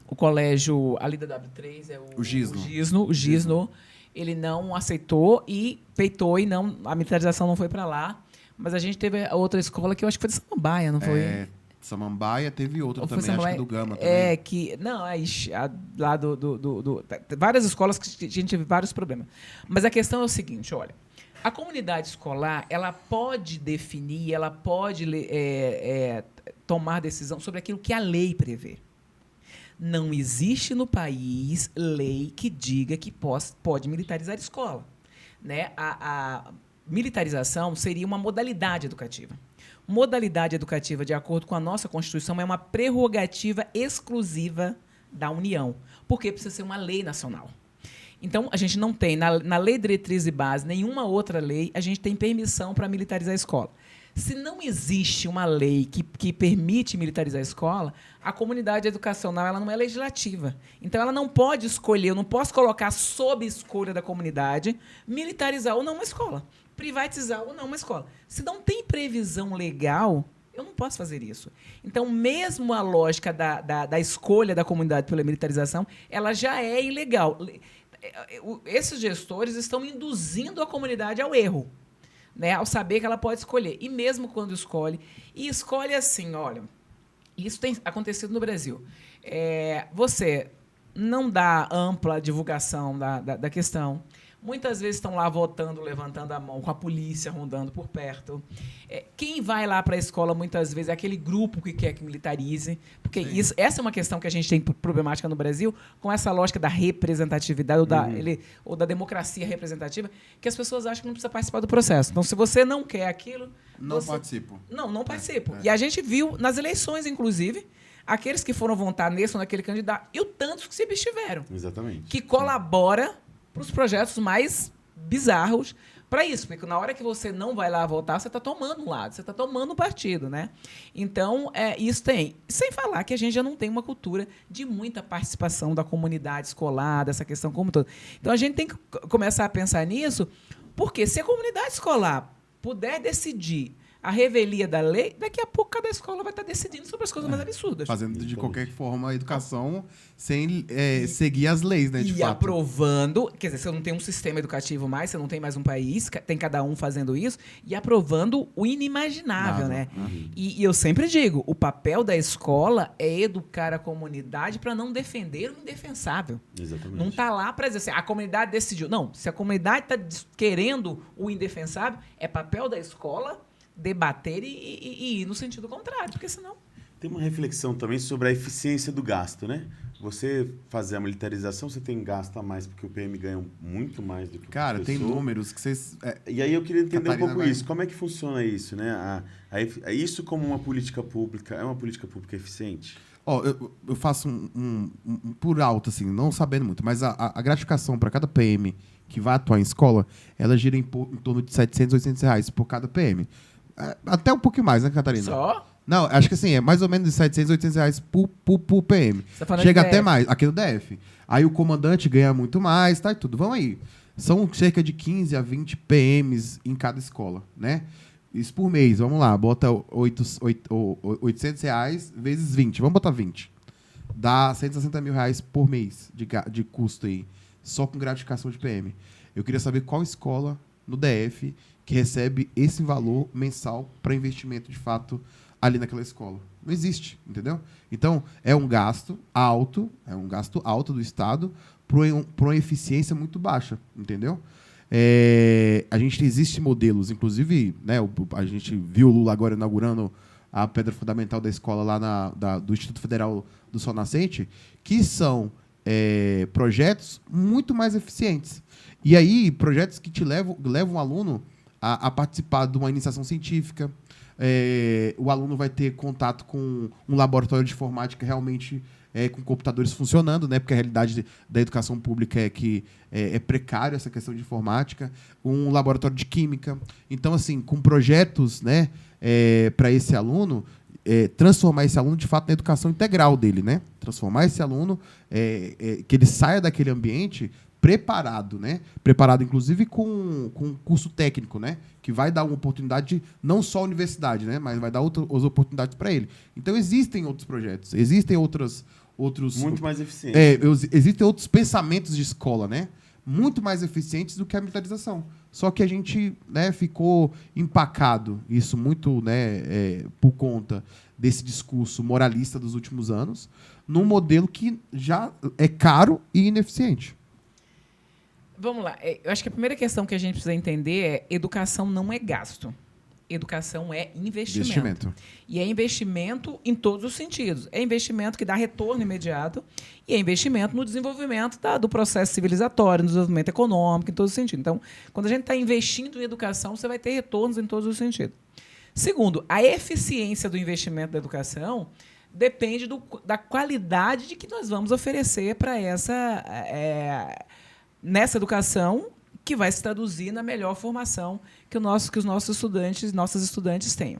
o colégio ali da W3, o Gisno. O Gisno. ele não aceitou e peitou e a militarização não foi para lá. Mas a gente teve outra escola que eu acho que foi de Samambaia, não foi? Samambaia teve outra Ou foi também, acho Samambaia? que do Gama também. Lá várias escolas que a gente teve vários problemas. Mas a questão é o seguinte, olha, a comunidade escolar, ela pode definir, ela pode tomar decisão sobre aquilo que a lei prevê. Não existe no país lei que diga que pode militarizar a escola. Né? A militarização seria uma modalidade educativa. Modalidade educativa, de acordo com a nossa Constituição, é uma prerrogativa exclusiva da União, porque precisa ser uma lei nacional. Então, a gente não tem, na Lei Diretriz e Base, nenhuma outra lei, a gente tem permissão para militarizar a escola. Se não existe uma lei que permite militarizar a escola, a comunidade educacional ela não é legislativa. Então, ela não pode escolher, eu não posso colocar sob escolha da comunidade militarizar ou não uma escola, privatizar ou não uma escola. Se não tem previsão legal, eu não posso fazer isso. Então, mesmo a lógica da escolha da comunidade pela militarização, ela já é ilegal. Esses gestores estão induzindo a comunidade ao erro. Né, ao saber que ela pode escolher. E mesmo quando escolhe assim, olha, isso tem acontecido no Brasil. Você não dá ampla divulgação da questão. Muitas vezes estão lá votando, levantando a mão, com a polícia rondando por perto. Quem vai lá para a escola, muitas vezes, é aquele grupo que quer que militarize. Porque essa é uma questão que a gente tem problemática no Brasil, com essa lógica da representatividade ou da democracia representativa, que as pessoas acham que não precisa participar do processo. Então, se você não quer aquilo... Não participo. Não participo. E a gente viu, nas eleições, inclusive, aqueles que foram votar nesse ou naquele candidato e o tantos que se abstiveram. Exatamente. Que colabora para os projetos mais bizarros para isso, porque na hora que você não vai lá votar, você está tomando um lado, você está tomando um partido, né? Então, isso tem. Sem falar que a gente já não tem uma cultura de muita participação da comunidade escolar, dessa questão como toda. Então, a gente tem que começar a pensar nisso, porque se a comunidade escolar puder decidir a revelia da lei, daqui a pouco cada escola vai estar decidindo sobre as coisas mais absurdas. Fazendo de qualquer forma a educação sem seguir as leis, né? De fato. Aprovando, quer dizer, você não tem um sistema educativo mais, você não tem mais um país, tem cada um fazendo isso, e aprovando o inimaginável, né? E eu sempre digo, o papel da escola é educar a comunidade para não defender o indefensável. Exatamente. Não está lá para dizer assim, a comunidade decidiu. Não, se a comunidade está querendo o indefensável, é papel da escola debater e ir no sentido contrário, porque senão... Tem uma reflexão também sobre a eficiência do gasto, né? Você fazer a militarização, você tem gasto a mais, porque o PM ganha muito mais do que o Cara, professor. tem números que vocês... E aí eu queria entender Catarina um pouco isso. Como é que funciona isso, né? Isso como uma política pública, é uma política pública eficiente? Eu faço um por alto, assim, não sabendo muito, mas a gratificação para cada PM que vai atuar em escola, ela gira em torno de R$700, R$800 por cada PM. Até um pouquinho mais, né, Catarina? Só? Não, acho que assim, é mais ou menos de R$700, R$800 por PM. Você tá Chega até DF. Mais, aqui no DF. Aí o comandante ganha muito mais, tá? E tudo. Vamos aí. São cerca de 15 a 20 PMs em cada escola, né? Isso por mês, vamos lá. Bota R$800 vezes 20. Vamos botar 20. Dá R$160 mil por mês de custo aí. Só com gratificação de PM. Eu queria saber qual escola no DF que recebe esse valor mensal para investimento, de fato, ali naquela escola. Não existe, entendeu? Então, é um gasto alto do Estado para uma eficiência muito baixa, entendeu? A gente existe modelos, inclusive, né, a gente viu o Lula agora inaugurando a pedra fundamental da escola lá do Instituto Federal do Sol Nascente, que são projetos muito mais eficientes. E aí, projetos que levam o aluno a participar de uma iniciação científica. O aluno vai ter contato com um laboratório de informática realmente com computadores funcionando, né? Porque a realidade da educação pública é que é precário essa questão de informática. Um laboratório de química. Então, assim, com projetos, né, para esse aluno, transformar esse aluno, de fato, na educação integral dele, né? Transformar esse aluno, que ele saia daquele ambiente preparado, né? Preparado, inclusive, com curso técnico, né? Que vai dar uma oportunidade, não só a universidade, né? Mas vai dar outras oportunidades para ele. Então, existem outros projetos, existem outros... Muito mais eficientes. Existem outros pensamentos de escola, né? muito mais eficientes do que a militarização. Só que a gente, né, ficou empacado, isso muito, né, por conta desse discurso moralista dos últimos anos, num modelo que já é caro e ineficiente. Vamos lá. Eu acho que a primeira questão que a gente precisa entender é: educação não é gasto. Educação é investimento. E é investimento em todos os sentidos. É investimento que dá retorno imediato e é investimento no desenvolvimento do processo civilizatório, no desenvolvimento econômico, em todos os sentidos. Então, quando a gente está investindo em educação, você vai ter retornos em todos os sentidos. Segundo, a eficiência do investimento da educação depende da qualidade de que nós vamos oferecer para nessa educação, que vai se traduzir na melhor formação que os nossos estudantes, nossas estudantes tenham.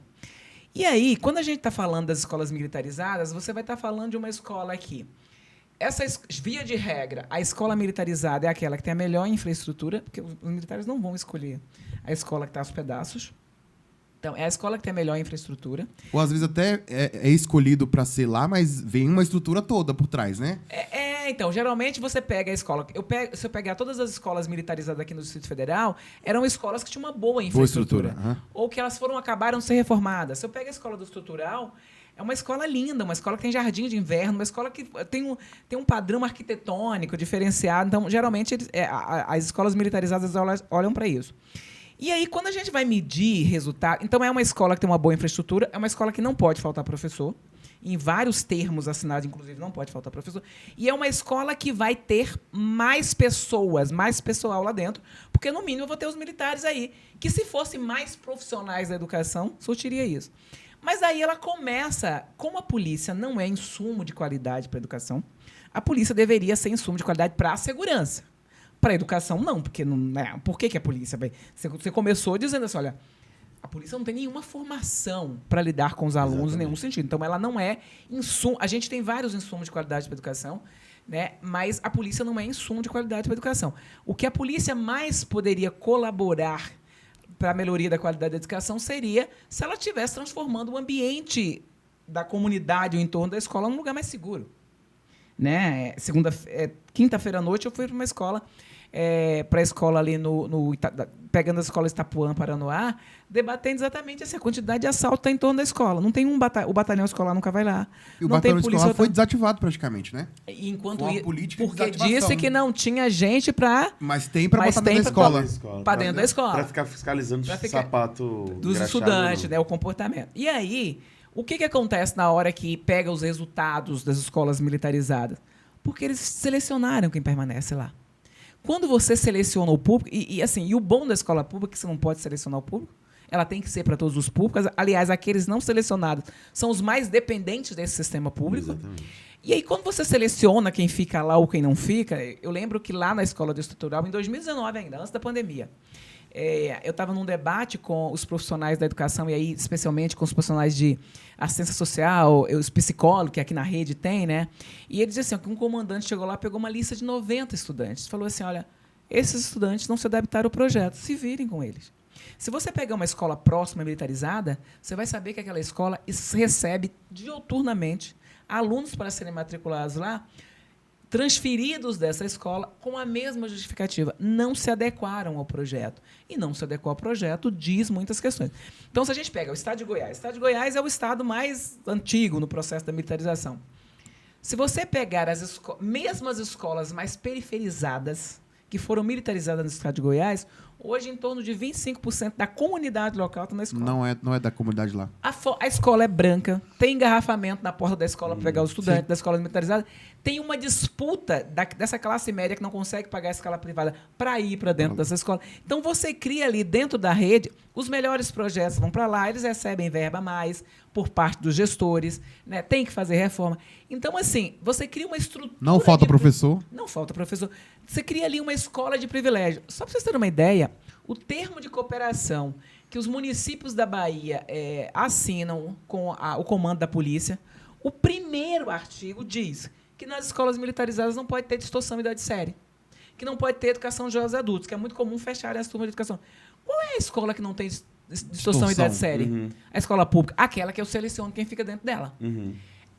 E aí, quando a gente está falando das escolas militarizadas, você vai estar falando de uma escola aqui. Via de regra, a escola militarizada é aquela que tem a melhor infraestrutura, porque os militares não vão escolher a escola que está aos pedaços. Então, é a escola que tem a melhor infraestrutura. Ou, às vezes, até é escolhido para ser lá, mas vem uma estrutura toda por trás, né? Então, geralmente você pega a escola... Se eu pegar todas as escolas militarizadas aqui no Distrito Federal, eram escolas que tinham uma boa infraestrutura. Ou que elas acabaram de ser reformadas. Se eu pego a escola do estrutural, é uma escola linda, uma escola que tem jardim de inverno, uma escola que tem um padrão arquitetônico diferenciado. Então, geralmente, as escolas militarizadas olham para isso. E aí, quando a gente vai medir resultado... Então, é uma escola que tem uma boa infraestrutura, é uma escola que não pode faltar professor. Em vários termos assinados, inclusive, não pode faltar professor. E é uma escola que vai ter mais pessoas, mais pessoal lá dentro, porque, no mínimo, eu vou ter os militares aí, que, se fossem mais profissionais da educação, surtiria isso. Mas aí ela começa... Como a polícia não é insumo de qualidade para a educação, a polícia deveria ser insumo de qualidade para a segurança. Para a educação, não, porque não, né? Por que a polícia vai... Você começou dizendo assim, olha, a polícia não tem nenhuma formação para lidar com os alunos em nenhum sentido. Então, ela não é insumo. A gente tem vários insumos de qualidade para a educação, né? Mas a polícia não é insumo de qualidade para a educação. O que a polícia mais poderia colaborar para a melhoria da qualidade da educação seria se ela estivesse transformando o ambiente da comunidade, o entorno da escola, num lugar mais seguro. Né? Quinta-feira à noite eu fui para uma escola, para a escola ali pegando a escola Itapuã, Paranoá, debatendo exatamente essa quantidade de assalto em torno da escola. Não tem o batalhão escolar nunca vai lá. E o batalhão escolar foi desativado praticamente, né? Enquanto porque disse que não tinha gente para... Mas tem para botar dentro da escola. Para dentro da escola. Para ficar fiscalizando o sapato dos estudantes, né, o comportamento. E aí... O que acontece na hora que pega os resultados das escolas militarizadas? Porque eles selecionaram quem permanece lá. Quando você seleciona o público... E o bom da escola pública é que você não pode selecionar o público. Ela tem que ser para todos os públicos. Aliás, aqueles não selecionados são os mais dependentes desse sistema público. Exatamente. E aí, quando você seleciona quem fica lá ou quem não fica... Eu lembro que lá na escola do estrutural, em 2019 ainda, antes da pandemia... eu estava num debate com os profissionais da educação, e aí, especialmente com os profissionais de assistência social, os psicólogos, que aqui na rede tem, né? E ele dizia assim, que um comandante chegou lá, pegou uma lista de 90 estudantes, falou assim, olha, esses estudantes não se adaptaram ao projeto, se virem com eles. Se você pegar uma escola próxima militarizada, você vai saber que aquela escola recebe diuturnamente alunos para serem matriculados lá, transferidos dessa escola com a mesma justificativa. Não se adequaram ao projeto. E não se adequou ao projeto diz muitas questões. Então, se a gente pega o Estado de Goiás, o Estado de Goiás é o estado mais antigo no processo da militarização. Se você pegar mesmo as escolas mais periferizadas, que foram militarizadas no Estado de Goiás, hoje em torno de 25% da comunidade local está na escola. Não é da comunidade lá. A escola é branca, tem engarrafamento na porta da escola para pegar os estudantes da escola militarizada. Tem uma disputa dessa classe média que não consegue pagar a escola privada para ir para dentro dessa escola. Então, você cria ali dentro da rede, os melhores projetos vão para lá, eles recebem verba a mais por parte dos gestores, né? Tem que fazer reforma. Então, assim, você cria uma estrutura... Não falta professor. Não falta professor. Você cria ali uma escola de privilégio. Só para vocês terem uma ideia, o termo de cooperação que os municípios da Bahia assinam com o comando da polícia, o primeiro artigo diz que nas escolas militarizadas não pode ter distorção e idade série, que não pode ter educação de jovens adultos, que é muito comum fecharem as turmas de educação. Qual é a escola que não tem distorção e idade série? Uhum. A escola pública. Aquela que eu seleciono quem fica dentro dela. Uhum.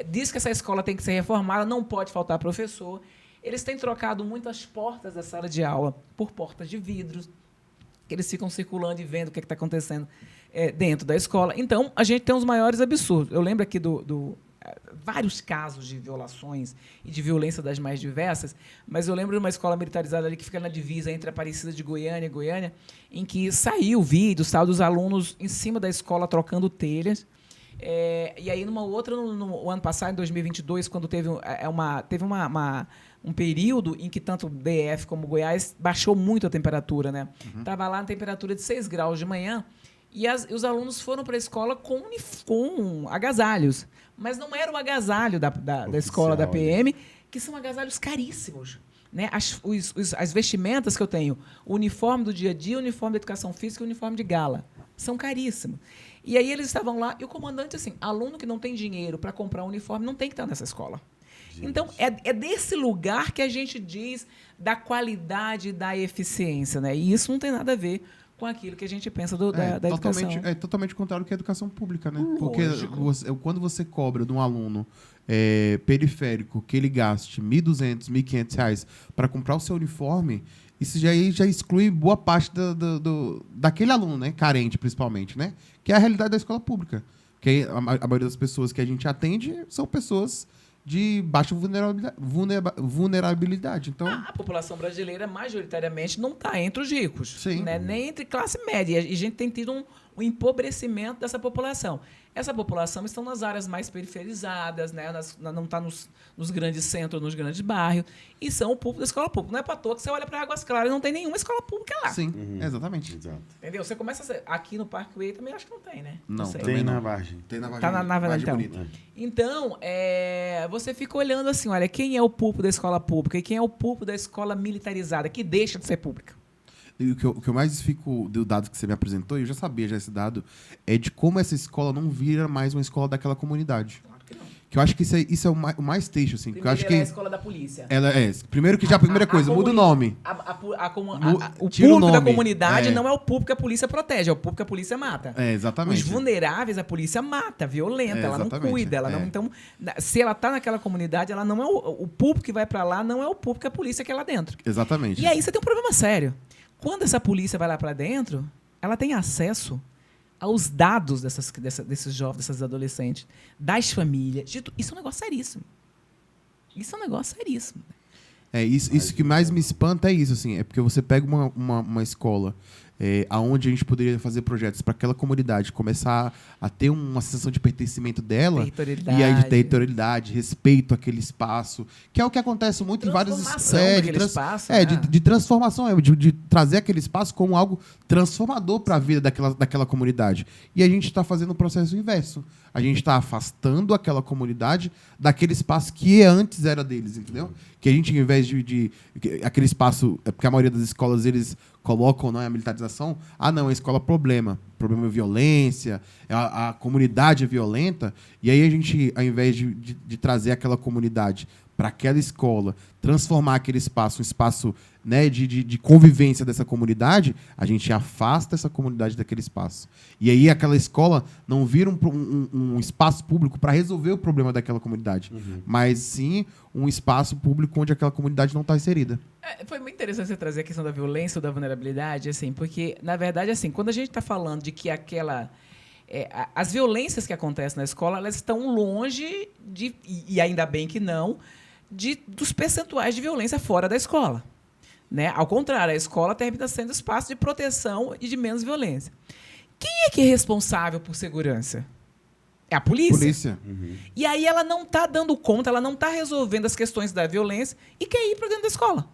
Diz que essa escola tem que ser reformada, não pode faltar professor. Eles têm trocado muito as portas da sala de aula por portas de vidros, que eles ficam circulando e vendo o que está acontecendo dentro da escola. Então, a gente tem os maiores absurdos. Eu lembro aqui vários casos de violações e de violência das mais diversas, mas eu lembro de uma escola militarizada ali que fica na divisa entre Aparecida de Goiânia e Goiânia, em que saiu vídeos dos alunos em cima da escola trocando telhas. E aí, numa outra, no ano passado, em 2022, quando teve um período em que tanto DF como Goiás baixou muito a temperatura, né? Estava lá na temperatura de 6 graus de manhã e os alunos foram para a escola com agasalhos. Mas não era o agasalho da escola da PM, que são agasalhos caríssimos. Né? As vestimentas que eu tenho, o uniforme do dia a dia, o uniforme de educação física e o uniforme de gala, são caríssimos. E aí eles estavam lá, e o comandante, assim, aluno que não tem dinheiro para comprar um uniforme não tem que estar nessa escola. Então, é desse lugar que a gente diz da qualidade e da eficiência. Né? E isso não tem nada a ver com aquilo que a gente pensa da educação. É totalmente contrário que a educação pública, né? Lógico. Porque quando você cobra de um aluno periférico que ele gaste R$ 1.200, R$ 1.500 para comprar o seu uniforme, isso já exclui boa parte daquele aluno, né? Carente, principalmente, né? Que é a realidade da escola pública. Porque a maioria das pessoas que a gente atende são pessoas de baixa vulnerabilidade. Então, a população brasileira, majoritariamente, não está entre os ricos. Sim. Né? Nem entre classe média. E a gente tem tido um empobrecimento dessa população. Essa população está nas áreas mais periferizadas, né? Não está nos grandes centros, nos grandes bairros, e são o público da escola pública. Não é para toa que você olha para Águas Claras e não tem nenhuma escola pública lá. Sim, exatamente. Exato. Entendeu? Você começa aqui no Parkway também acho que não tem, né? Não, sei. Tem na Vargem. Tem na Vargem. Tá na Vargem, então. Bonita. Então, você fica olhando assim, olha, quem é o público da escola pública e quem é o público da escola militarizada, que deixa de ser pública. E o que eu mais fico do dado que você me apresentou, e eu já sabia esse dado, é de como essa escola não vira mais uma escola daquela comunidade. Claro que não. Que eu acho que isso é o mais triste, assim. Primeiro, Que eu acho ela é a que escola da polícia. ela primeiro que já a primeira coisa, muda o nome. O Tira o público da nome. comunidade não é o público que a polícia protege, é o público que a polícia mata. Exatamente. Os vulneráveis a polícia mata, violenta, ela não exatamente. cuida. Ela não, então, se ela está naquela comunidade, ela não é o público que vai para lá, não é o público que a polícia quer lá dentro. Exatamente. E aí você tem um problema sério. Quando essa polícia vai lá para dentro, ela tem acesso aos dados desses jovens, desses adolescentes, das famílias. Isso é um negócio seríssimo. Isso é um negócio seríssimo. Isso que mais me espanta é isso, assim, é porque você pega uma escola aonde a gente poderia fazer projetos para aquela comunidade começar a ter uma sensação de pertencimento dela, Territorialidade. e aí de territorialidade, respeito àquele espaço, que é o que acontece muito em várias espaço, de transformação, de trazer aquele espaço como algo transformador para a vida daquela comunidade. E a gente está fazendo o processo inverso. A gente está afastando aquela comunidade daquele espaço que antes era deles, entendeu? Que a gente, ao invés de aquele espaço, porque a maioria das escolas eles colocam, não é a militarização, não, a escola problema é violência, a comunidade é violenta, e aí a gente, ao invés de trazer aquela comunidade para aquela escola, transformar aquele espaço um espaço, né, de convivência dessa comunidade, a gente afasta essa comunidade daquele espaço. E aí aquela escola não vira um espaço público para resolver o problema daquela comunidade, mas sim um espaço público onde aquela comunidade não está inserida. Foi muito interessante você trazer a questão da violência ou da vulnerabilidade, assim, porque, na verdade, assim, quando a gente está falando de que as violências que acontecem na escola, elas estão longe e ainda bem que não, dos percentuais de violência fora da escola. Né? Ao contrário, a escola termina sendo espaço de proteção e de menos violência. Quem é que é responsável por segurança? É a polícia. E aí ela não está dando conta, ela não está resolvendo as questões da violência e quer ir para dentro da escola.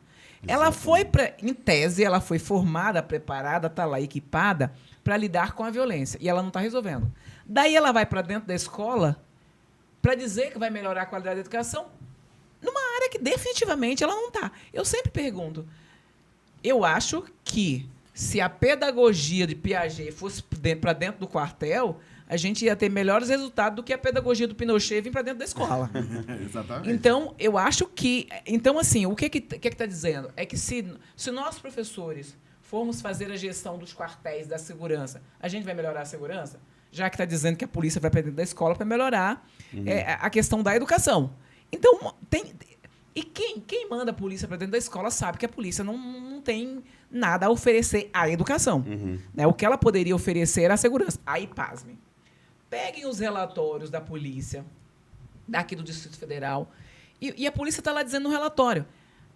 Ela foi, em tese, ela foi formada, preparada, está lá equipada para lidar com a violência. E ela não está resolvendo. Daí ela vai para dentro da escola para dizer que vai melhorar a qualidade da educação numa área que definitivamente ela não está. Eu sempre pergunto, eu acho que se a pedagogia de Piaget fosse para dentro do quartel, a gente ia ter melhores resultados do que a pedagogia do Pinochet vir para dentro da escola. Exatamente. Então, eu acho que... Então, assim, o que está dizendo? É que se nós, professores, formos fazer a gestão dos quartéis da segurança, a gente vai melhorar a segurança? Já que está dizendo que a polícia vai para dentro da escola para melhorar a questão da educação. Então, E quem manda a polícia para dentro da escola sabe que a polícia não tem nada a oferecer à educação. Né? O que ela poderia oferecer era a segurança. Aí, pasmem. Peguem os relatórios da polícia, daqui do Distrito Federal, e a polícia está lá dizendo no relatório: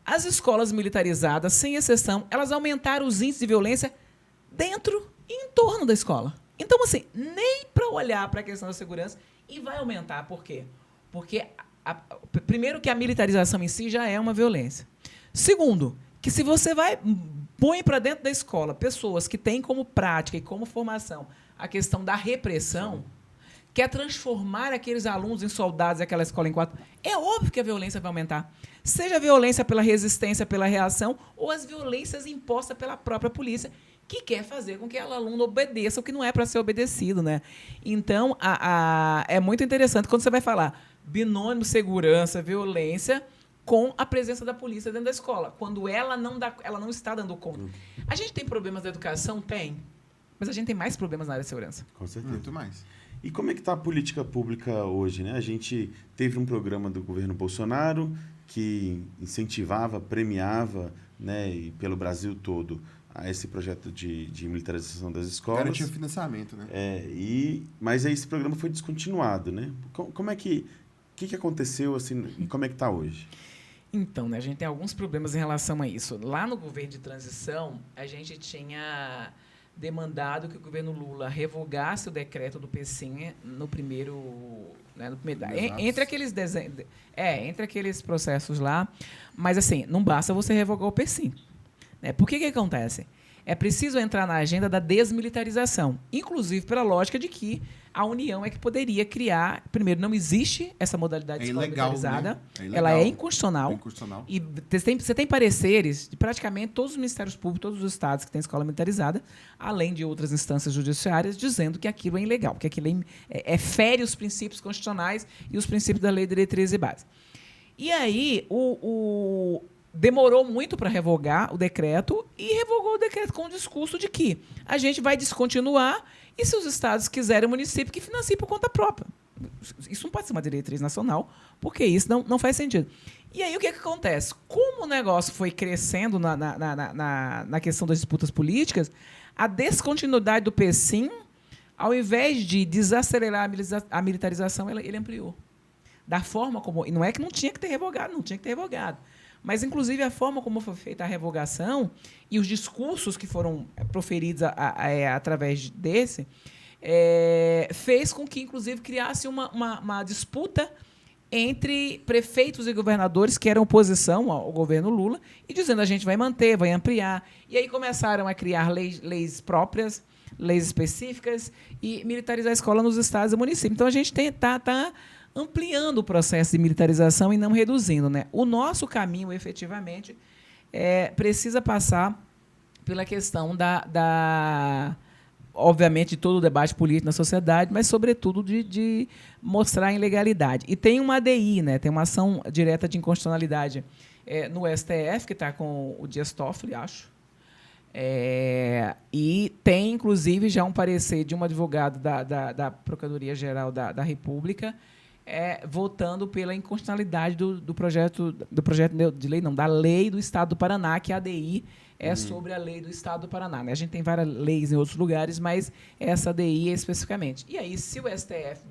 as escolas militarizadas, sem exceção, elas aumentaram os índices de violência dentro e em torno da escola. Então, assim, nem para olhar para a questão da segurança, e vai aumentar. Por quê? Porque, primeiro, que a militarização em si já é uma violência. Segundo, que se você põe para dentro da escola pessoas que têm como prática e como formação a questão da repressão, quer transformar aqueles alunos em soldados daquela escola em quatro, é óbvio que a violência vai aumentar. Seja a violência pela resistência, pela reação, ou as violências impostas pela própria polícia, que quer fazer com que aquele aluno obedeça o que não é para ser obedecido. Né? Então, é muito interessante quando você vai falar binômio segurança, violência, com a presença da polícia dentro da escola, quando ela não está dando conta. A gente tem problemas da educação? Tem. Mas a gente tem mais problemas na área de segurança. Com certeza. Muito mais. E como é que está a política pública hoje? Né? A gente teve um programa do governo Bolsonaro que incentivava, premiava, né, e pelo Brasil todo, a esse projeto de militarização das escolas. Garantia financiamento, né? Mas aí esse programa foi descontinuado, né? Como é que... O que aconteceu assim, e como é que está hoje? Então, né, a gente tem alguns problemas em relação a isso. Lá no governo de transição, a gente tinha demandado que o governo Lula revogasse o decreto do PSIM no primeiro... Né, entre aqueles processos lá. Mas, assim, não basta você revogar o PSIM. Né? Por que acontece? É preciso entrar na agenda da desmilitarização, inclusive pela lógica de que a União é que poderia criar... Primeiro, não existe essa modalidade de escola militarizada. Né? Ela é inconstitucional. E você tem pareceres de praticamente todos os ministérios públicos, todos os estados que têm escola militarizada, além de outras instâncias judiciárias, dizendo que aquilo é ilegal, que aquilo fere os princípios constitucionais e os princípios da Lei de Diretrizes e Bases. E aí, demorou muito para revogar o decreto e revogou o decreto com o discurso de que a gente vai descontinuar e, se os estados quiserem, o município que financie por conta própria. Isso não pode ser uma diretriz nacional, porque isso não faz sentido. E aí o que acontece? Como o negócio foi crescendo na questão das disputas políticas, a descontinuidade do PSIM, ao invés de desacelerar a militarização, ele ampliou. Da forma como... E não é que não tinha que ter revogado, mas, inclusive, a forma como foi feita a revogação e os discursos que foram proferidos através desse fez com que, inclusive, criasse uma disputa entre prefeitos e governadores que eram oposição ao governo Lula e dizendo: a gente vai manter, vai ampliar. E aí começaram a criar leis próprias, leis específicas e militarizar a escola nos estados e municípios. Então, a gente está ampliando o processo de militarização e não reduzindo. Né? O nosso caminho, efetivamente, precisa passar pela questão obviamente, de todo o debate político na sociedade, mas, sobretudo, de mostrar a ilegalidade. E tem uma ADI, né? Tem uma ação direta de inconstitucionalidade no STF, que está com o Dias Toffoli, acho. E tem, inclusive, já um parecer de um advogado da Procuradoria-Geral da República votando pela inconstitucionalidade do projeto de lei, não, da lei do Estado do Paraná, que a ADI sobre a lei do Estado do Paraná. Né? A gente tem várias leis em outros lugares, mas essa ADI especificamente. E aí, se o STF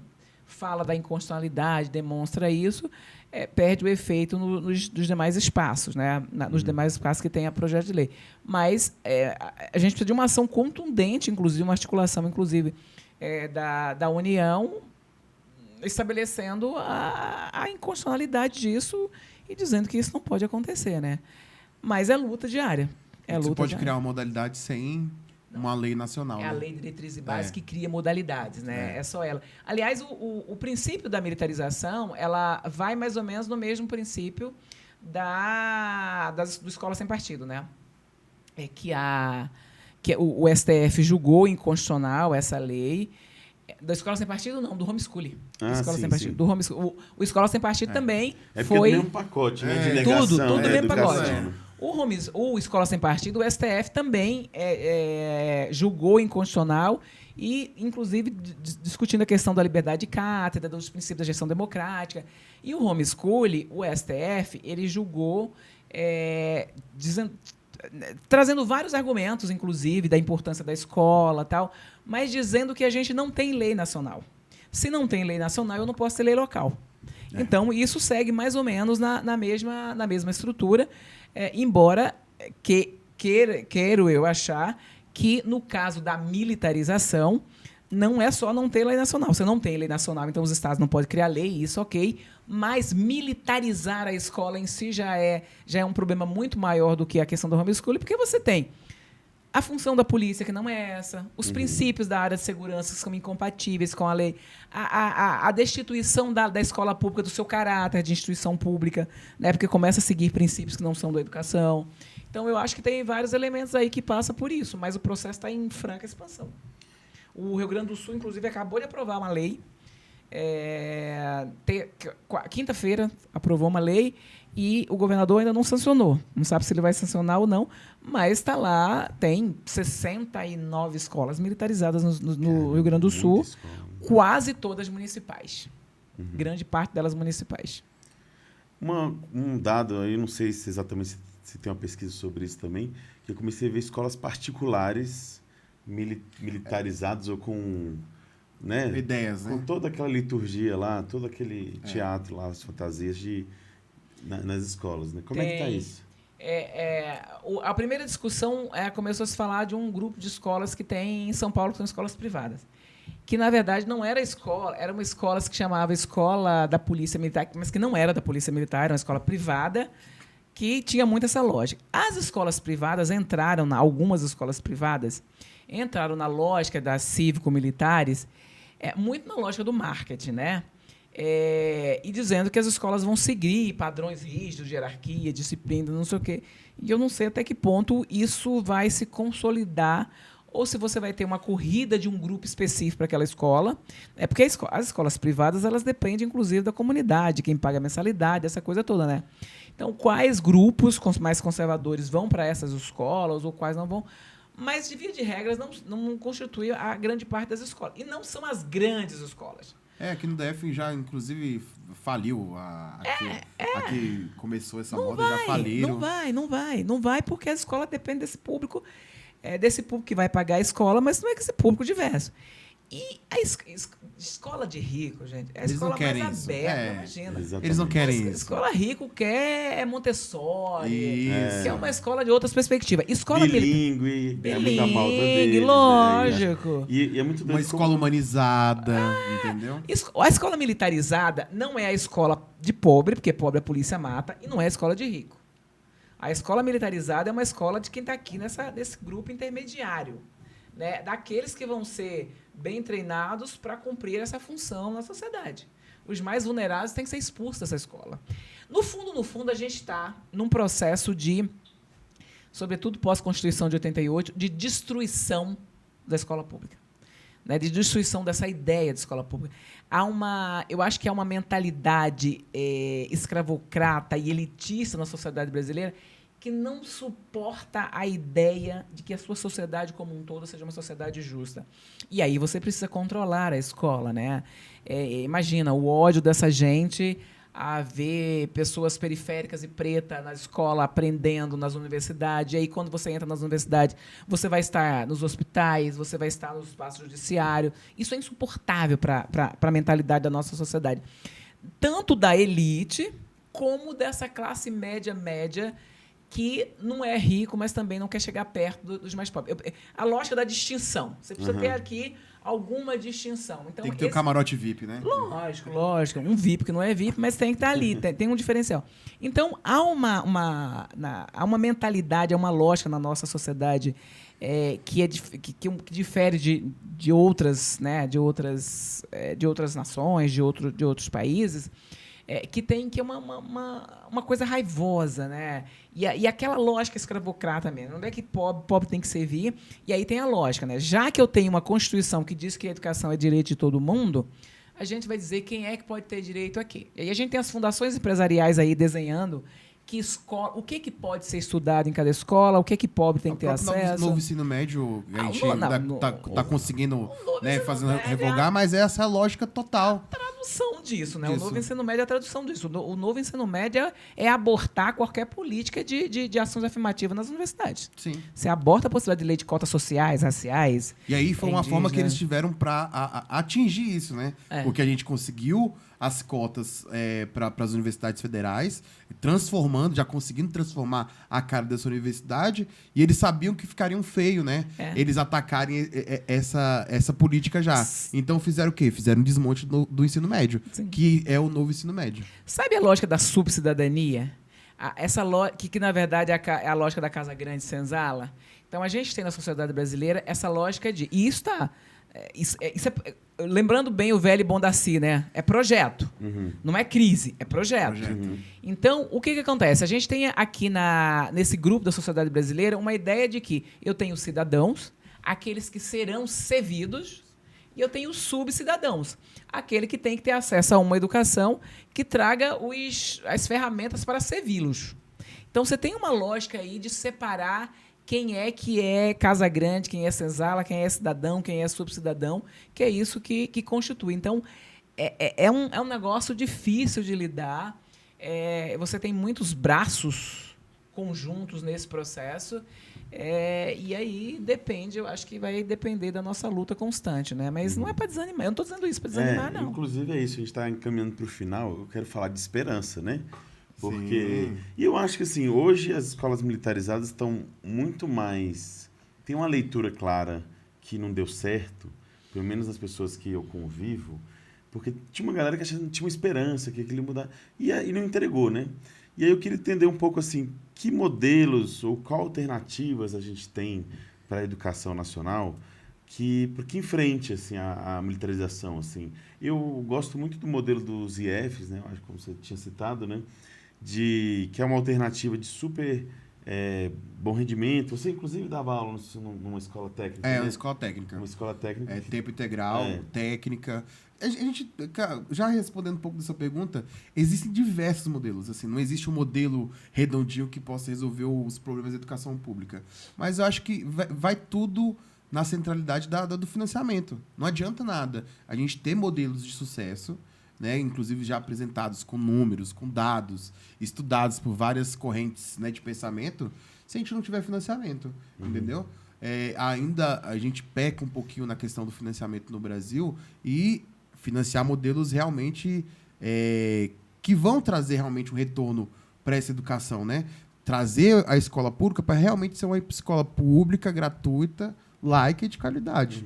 fala da inconstitucionalidade, demonstra isso, perde o efeito nos demais espaços, né? Nos demais espaços que tem a projeto de lei. Mas a gente precisa de uma ação contundente, inclusive, uma articulação, inclusive, da União, estabelecendo a inconstitucionalidade disso e dizendo que isso não pode acontecer. Né? Mas é luta diária. Você pode criar uma modalidade sem uma lei nacional. A Lei de Diretrizes e Bases que cria modalidades. Né? É só ela. Aliás, o princípio da militarização ela vai mais ou menos no mesmo princípio do Escola Sem Partido. Né? Que o STF julgou inconstitucional essa lei. Da escola sem partido, não, do homeschooling. Escola sim, sem partido. sim. Do o escola sem partido também É porque foi... é o mesmo pacote, né? De negação, Tudo no mesmo educação. pacote. O Escola Sem Partido, o STF também julgou inconstitucional e, inclusive, discutindo a questão da liberdade de cátedra, dos princípios da gestão democrática. E o homeschooling, o STF, ele julgou trazendo vários argumentos, inclusive, da importância da escola, tal, mas dizendo que a gente não tem lei nacional. Se não tem lei nacional, eu não posso ter lei local. Então, isso segue mais ou menos na mesma estrutura, embora quero eu achar que, no caso da militarização, não é só não ter lei nacional. Você não tem lei nacional, então os estados não podem criar lei, isso ok, mas militarizar a escola em si já é um problema muito maior do que a questão do homeschooling, porque você tem a função da polícia, que não é essa, os princípios da área de segurança que são incompatíveis com a lei, a destituição da escola pública do seu caráter de instituição pública, né, porque começa a seguir princípios que não são da educação. Então, eu acho que tem vários elementos aí que passam por isso, mas o processo está em franca expansão. O Rio Grande do Sul, inclusive, acabou de aprovar uma lei. Quinta-feira aprovou uma lei e o governador ainda não sancionou. Não sabe se ele vai sancionar ou não, mas está lá, tem 69 escolas militarizadas no Rio Grande do Sul, quase todas municipais. Grande parte delas municipais. Um dado, aí não sei se exatamente se tem uma pesquisa sobre isso também, que eu comecei a ver escolas particulares militarizadas ou com... Né? Ideias, né? Com toda aquela liturgia lá, todo aquele teatro lá, as fantasias nas escolas, né? Como é que está isso? A primeira discussão começou a se falar de um grupo de escolas que tem em São Paulo, que são escolas privadas. Que, na verdade, não era escola, era uma escola que chamava Escola da Polícia Militar, mas que não era da Polícia Militar, era uma escola privada, que tinha muito essa lógica. As escolas privadas algumas escolas privadas entraram na lógica das cívico-militares, muito na lógica do marketing, né? E dizendo que as escolas vão seguir padrões rígidos de hierarquia, disciplina, não sei o quê. E eu não sei até que ponto isso vai se consolidar ou se você vai ter uma corrida de um grupo específico para aquela escola. Porque as escolas privadas elas dependem, inclusive, da comunidade, quem paga a mensalidade, essa coisa toda, né? Então, quais grupos mais conservadores vão para essas escolas ou quais não vão? Mas, de via de regras, não constitui a grande parte das escolas. E não são as grandes escolas. Aqui no DF já, inclusive, faliu. Aqui começou essa moda, já faliram. Não vai, porque a escola depende desse público que vai pagar a escola, mas não é que esse público diverso. E a escola de rico, gente, é a escola mais aberta, imagina. Exatamente. Eles não querem isso. Escola rico quer Montessori, quer uma escola de outras perspectivas. Escola bilíngue, é muita pauta deles, lógico. E é muito uma escola humanizada, entendeu? A escola militarizada não é a escola de pobre, porque pobre a polícia mata, e não é a escola de rico. A escola militarizada é uma escola de quem está aqui nesse grupo intermediário, né, daqueles que vão ser bem treinados para cumprir essa função na sociedade. Os mais vulneráveis têm que ser expulsos dessa escola. No fundo, a gente está num processo de, sobretudo pós-Constituição de 88, de destruição da escola pública, né, de destruição dessa ideia de escola pública. Eu acho que há uma mentalidade escravocrata e elitista na sociedade brasileira que não suporta a ideia de que a sua sociedade como um todo seja uma sociedade justa. E aí você precisa controlar a escola, né? Imagina o ódio dessa gente a ver pessoas periféricas e pretas na escola aprendendo nas universidades. E aí, quando você entra nas universidades, você vai estar nos hospitais, você vai estar no espaço judiciário. Isso é insuportável para a mentalidade da nossa sociedade. Tanto da elite como dessa classe média que não é rico, mas também não quer chegar perto dos mais pobres. A lógica da distinção. Você precisa ter aqui alguma distinção. Então, tem que ter um camarote VIP, né? Lógico. Um VIP que não é VIP, mas tem que estar ali, tem um diferencial. Então, há uma mentalidade, há uma lógica na nossa sociedade que difere de outras, né, de outras nações, de outros países, que é uma coisa raivosa, né? E aquela lógica escravocrata mesmo. Onde é que pobre tem que servir? E aí tem a lógica, né? Já que eu tenho uma Constituição que diz que a educação é direito de todo mundo, a gente vai dizer quem é que pode ter direito aqui. E aí a gente tem as fundações empresariais aí desenhando o que pode ser estudado em cada escola, o que pobre tem que ter acesso. No novo ensino médio, a gente está conseguindo revogar, mas essa é a lógica total. Tradução disso, né? O novo ensino médio é a tradução disso. O novo ensino médio é abortar qualquer política de ações afirmativas nas universidades. Sim. Você aborta a possibilidade de lei de cotas sociais, raciais. E aí foi uma forma que eles tiveram para atingir isso, né? Porque a gente conseguiu as cotas para as universidades federais, já conseguindo transformar a cara dessa universidade, e eles sabiam que ficariam feio, né? Eles atacarem essa política já. Então fizeram o quê? Fizeram um desmonte do ensino médio, que é o novo ensino médio. Sabe a lógica da subcidadania? Que na verdade é a lógica da Casa Grande Senzala. Então a gente tem na sociedade brasileira essa lógica de... E isso está... lembrando bem o velho e bom Daci, né? É projeto. Não é crise, é projeto. Então, o que acontece? A gente tem aqui nesse grupo da sociedade brasileira uma ideia de que eu tenho cidadãos, aqueles que serão servidos, e eu tenho subcidadãos, aquele que tem que ter acesso a uma educação que traga as ferramentas para servi-los. Então, você tem uma lógica aí de separar quem é que é Casa Grande, quem é senzala, quem é cidadão, quem é subcidadão, que é isso que constitui. Então, é um negócio difícil de lidar. Você tem muitos braços conjuntos nesse processo, e aí eu acho que vai depender da nossa luta constante, né? Mas não é para desanimar, eu não estou dizendo isso para desanimar, não. Inclusive é isso, a gente está encaminhando para o final, eu quero falar de esperança, né? Porque... E eu acho que, assim, hoje as escolas militarizadas estão muito mais... Tem uma leitura clara que não deu certo, pelo menos as pessoas que eu convivo, porque tinha uma galera que achava que tinha uma esperança, que aquilo ia mudar, e não entregou, né? E aí eu queria entender um pouco, assim, que modelos ou qual alternativas a gente tem para a educação nacional porque enfrente assim, a militarização. Assim. Eu gosto muito do modelo dos IFs, né? Acho que como você tinha citado, né? Que é uma alternativa de super bom rendimento. Você, inclusive, dava aula numa escola técnica, né? Uma escola técnica. Uma escola técnica. Tempo integral, técnica. A gente, já respondendo um pouco dessa pergunta, existem diversos modelos. Assim, não existe um modelo redondinho que possa resolver os problemas da educação pública. Mas eu acho que vai tudo na centralidade do financiamento. Não adianta nada a gente ter modelos de sucesso, né, inclusive já apresentados com números, com dados, estudados por várias correntes, né, de pensamento, se a gente não tiver financiamento, entendeu? Ainda a gente peca um pouquinho na questão do financiamento no Brasil e financiar modelos realmente que vão trazer realmente um retorno para essa educação, né? Trazer a escola pública para realmente ser uma escola pública, gratuita, laica e de qualidade.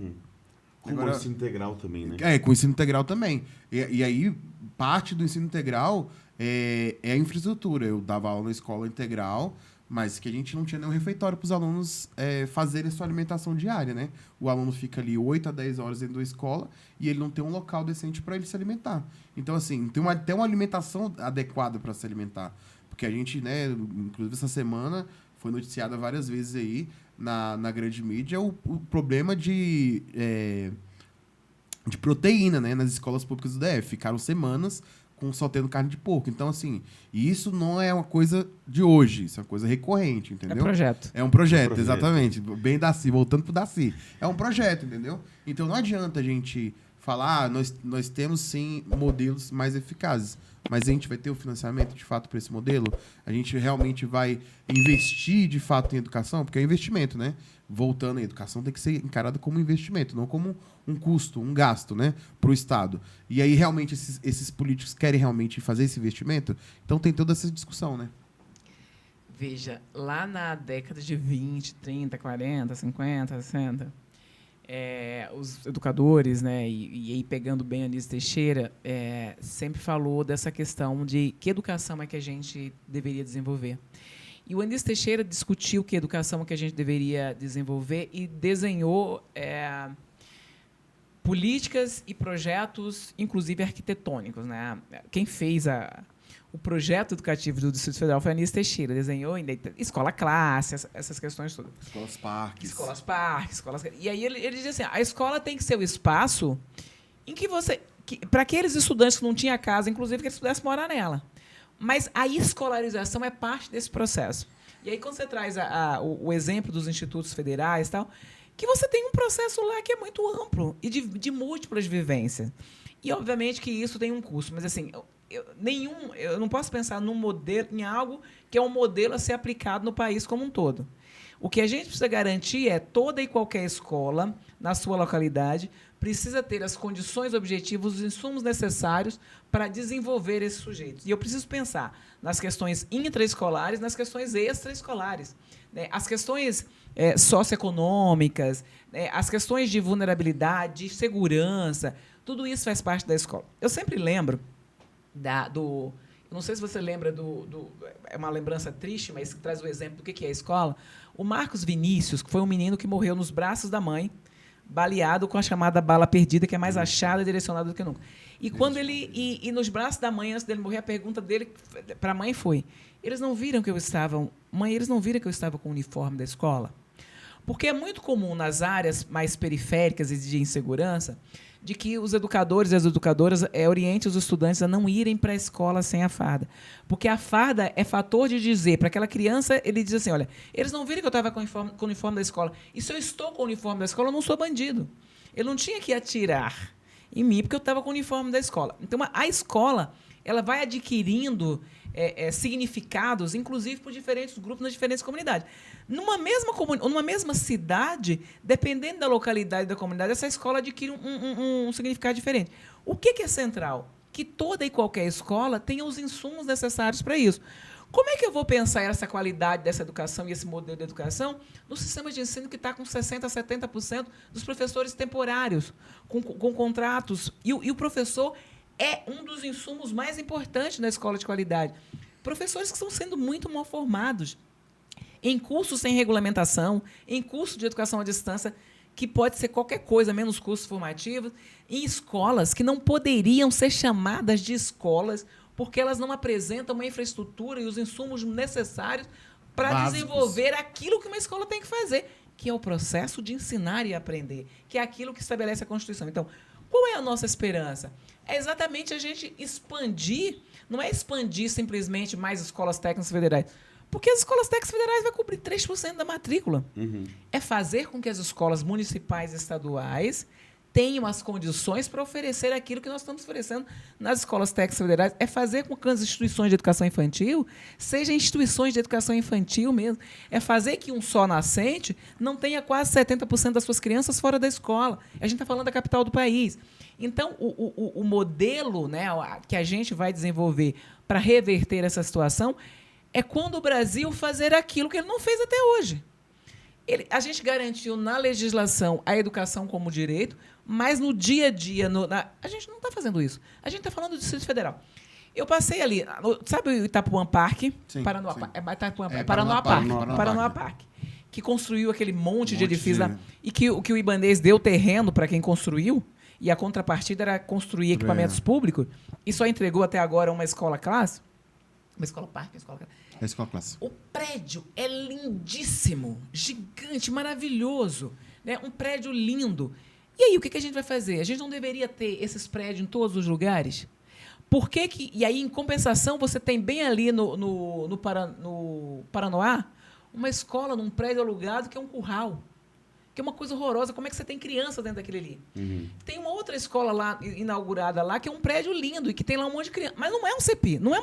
Com o ensino integral também, né? Com o ensino integral também. E aí, parte do ensino integral é a infraestrutura. Eu dava aula na escola integral, mas que a gente não tinha nenhum refeitório para os alunos fazerem sua alimentação diária, né? O aluno fica ali 8 a 10 horas dentro da escola e ele não tem um local decente para ele se alimentar. Então, assim, tem até uma alimentação adequada para se alimentar. Porque a gente, né, inclusive essa semana, foi noticiada várias vezes aí na grande mídia o problema de proteína, né, nas escolas públicas do DF. Ficaram semanas só tendo carne de porco. Então, assim, isso não é uma coisa de hoje, isso é uma coisa recorrente, entendeu? É projeto. É um projeto, exatamente. Bem Daci, voltando pro Daci. É um projeto, entendeu? Então, não adianta a gente falar, nós temos, sim, modelos mais eficazes, mas a gente vai ter o financiamento, de fato, para esse modelo? A gente realmente vai investir, de fato, em educação? Porque é investimento, né? Voltando, a educação tem que ser encarada como um investimento, não como um custo, um gasto, né, para o Estado. E aí, realmente, esses políticos querem realmente fazer esse investimento? Então, tem toda essa discussão, né? Veja, lá na década de 20, 30, 40, 50, 60... os educadores, né, e aí pegando bem a Anísio Teixeira, sempre falou dessa questão de que educação é que a gente deveria desenvolver. E o Anísio Teixeira discutiu que educação é que a gente deveria desenvolver e desenhou políticas e projetos, inclusive arquitetônicos, né? Quem fez o projeto educativo do Distrito Federal foi a Anísio Teixeira, desenhou escola classe, essas questões todas. Escolas parques. E aí ele diz assim, a escola tem que ser o espaço em que para aqueles estudantes que não tinham casa, inclusive, que eles pudessem morar nela. Mas a escolarização é parte desse processo. E aí, quando você traz o exemplo dos institutos federais e tal, que você tem um processo lá que é muito amplo e de múltiplas vivências. E, obviamente, que isso tem um custo. Mas, assim, eu não posso pensar num modelo, em algo que é um modelo a ser aplicado no país como um todo. O que a gente precisa garantir é toda e qualquer escola, na sua localidade, precisa ter as condições objetivas, os insumos necessários para desenvolver esses sujeitos. E eu preciso pensar nas questões intraescolares, nas questões extraescolares, né? As questões socioeconômicas, né? As questões de vulnerabilidade, de segurança, tudo isso faz parte da escola. Eu sempre lembro eu não sei se você lembra é uma lembrança triste, mas que traz o exemplo do que é a escola. O Marcos Vinícius, que foi um menino que morreu nos braços da mãe, baleado com a chamada bala perdida, que é mais achada e direcionada do que nunca. E quando e nos braços da mãe, antes dele morrer, a pergunta dele para a mãe foi: eles não viram que eu estava com o uniforme da escola? Porque é muito comum nas áreas mais periféricas e de insegurança de que os educadores e as educadoras orientem os estudantes a não irem para a escola sem a farda. Porque a farda é fator de dizer, para aquela criança, ele diz assim, olha, eles não viram que eu estava com o uniforme da escola. E se eu estou com o uniforme da escola, eu não sou bandido. Ele não tinha que atirar em mim porque eu estava com o uniforme da escola. Então, a escola ela vai adquirindo significados, inclusive por diferentes grupos nas diferentes comunidades. Numa mesma cidade, dependendo da localidade da comunidade, essa escola adquire um significado diferente. O que é central? Que toda e qualquer escola tenha os insumos necessários para isso. Como é que eu vou pensar essa qualidade dessa educação e esse modelo de educação no sistema de ensino que está com 60% a 70% dos professores temporários, com contratos? E o professor é um dos insumos mais importantes na escola de qualidade. Professores que estão sendo muito mal formados, em cursos sem regulamentação, em curso de educação à distância, que pode ser qualquer coisa, menos cursos formativos, em escolas que não poderiam ser chamadas de escolas, porque elas não apresentam uma infraestrutura e os insumos necessários para desenvolver aquilo que uma escola tem que fazer, que é o processo de ensinar e aprender, que é aquilo que estabelece a Constituição. Então, qual é a nossa esperança? É exatamente a gente expandir, não é expandir simplesmente mais escolas técnicas federais, porque as escolas técnicas federais vão cobrir 3% da matrícula. Uhum. É fazer com que as escolas municipais e estaduais tenham as condições para oferecer aquilo que nós estamos oferecendo nas escolas técnicas federais. É fazer com que as instituições de educação infantil sejam instituições de educação infantil mesmo. É fazer que um só nascente não tenha quase 70% das suas crianças fora da escola. A gente está falando da capital do país. Então, o modelo, né, que a gente vai desenvolver para reverter essa situação é quando o Brasil fazer aquilo que ele não fez até hoje. A gente garantiu na legislação a educação como direito, mas no dia a dia, a gente não está fazendo isso. A gente está falando do Distrito Federal. Eu passei ali, sabe o Itapuã Parque? Sim, Paranoá, sim. Paranoá Parque, que construiu aquele monte de edifícios lá, e que o Ibanez deu terreno para quem construiu, e a contrapartida era construir equipamentos públicos, e só entregou até agora uma escola classe. Uma escola parque, uma escola classe. A escola classe. O prédio é lindíssimo, gigante, maravilhoso, né? Um prédio lindo. E aí, o que a gente vai fazer? A gente não deveria ter esses prédios em todos os lugares? Por que e aí, em compensação, você tem bem ali no Paranoá uma escola num prédio alugado que é um curral, que é uma coisa horrorosa. Como é que você tem criança dentro daquele ali? Uhum. Tem uma outra escola lá, inaugurada lá, que é um prédio lindo e que tem lá um monte de criança. Mas não é um CEPI, não é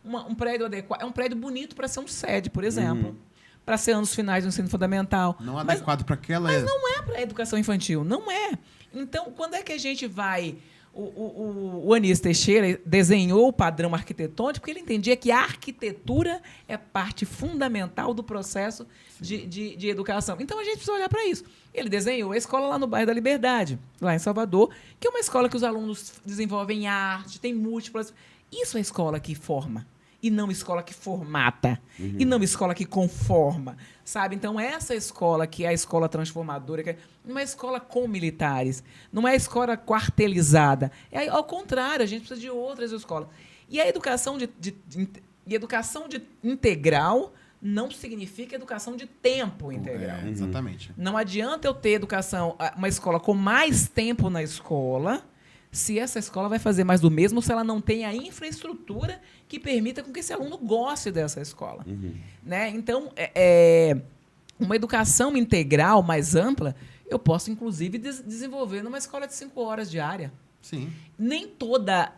um prédio adequado. É um prédio bonito para ser um SED, por exemplo. Para ser anos finais do ensino fundamental. Não adequado para aquela... Mas não é para a educação infantil, não é. Então, quando é que a gente vai... O Anísio Teixeira desenhou o padrão arquitetônico porque ele entendia que a arquitetura é parte fundamental do processo de educação. Então, a gente precisa olhar para isso. Ele desenhou a escola lá no bairro da Liberdade, lá em Salvador, que é uma escola que os alunos desenvolvem arte, tem múltiplas... Isso é a escola que forma. e não escola que formata, e não escola que conforma, sabe? Então, essa escola que é a escola transformadora, que é uma escola com militares, não é a escola quartelizada. Ao contrário, a gente precisa de outras escolas. E a educação educação integral não significa educação de tempo integral. Exatamente. Não adianta eu ter uma escola com mais tempo na escola, se essa escola vai fazer mais do mesmo, se ela não tem a infraestrutura que permita com que esse aluno goste dessa escola. Né? Então, uma educação integral mais ampla, eu posso, inclusive, desenvolver numa escola de 5 horas diária. Sim. Nem toda...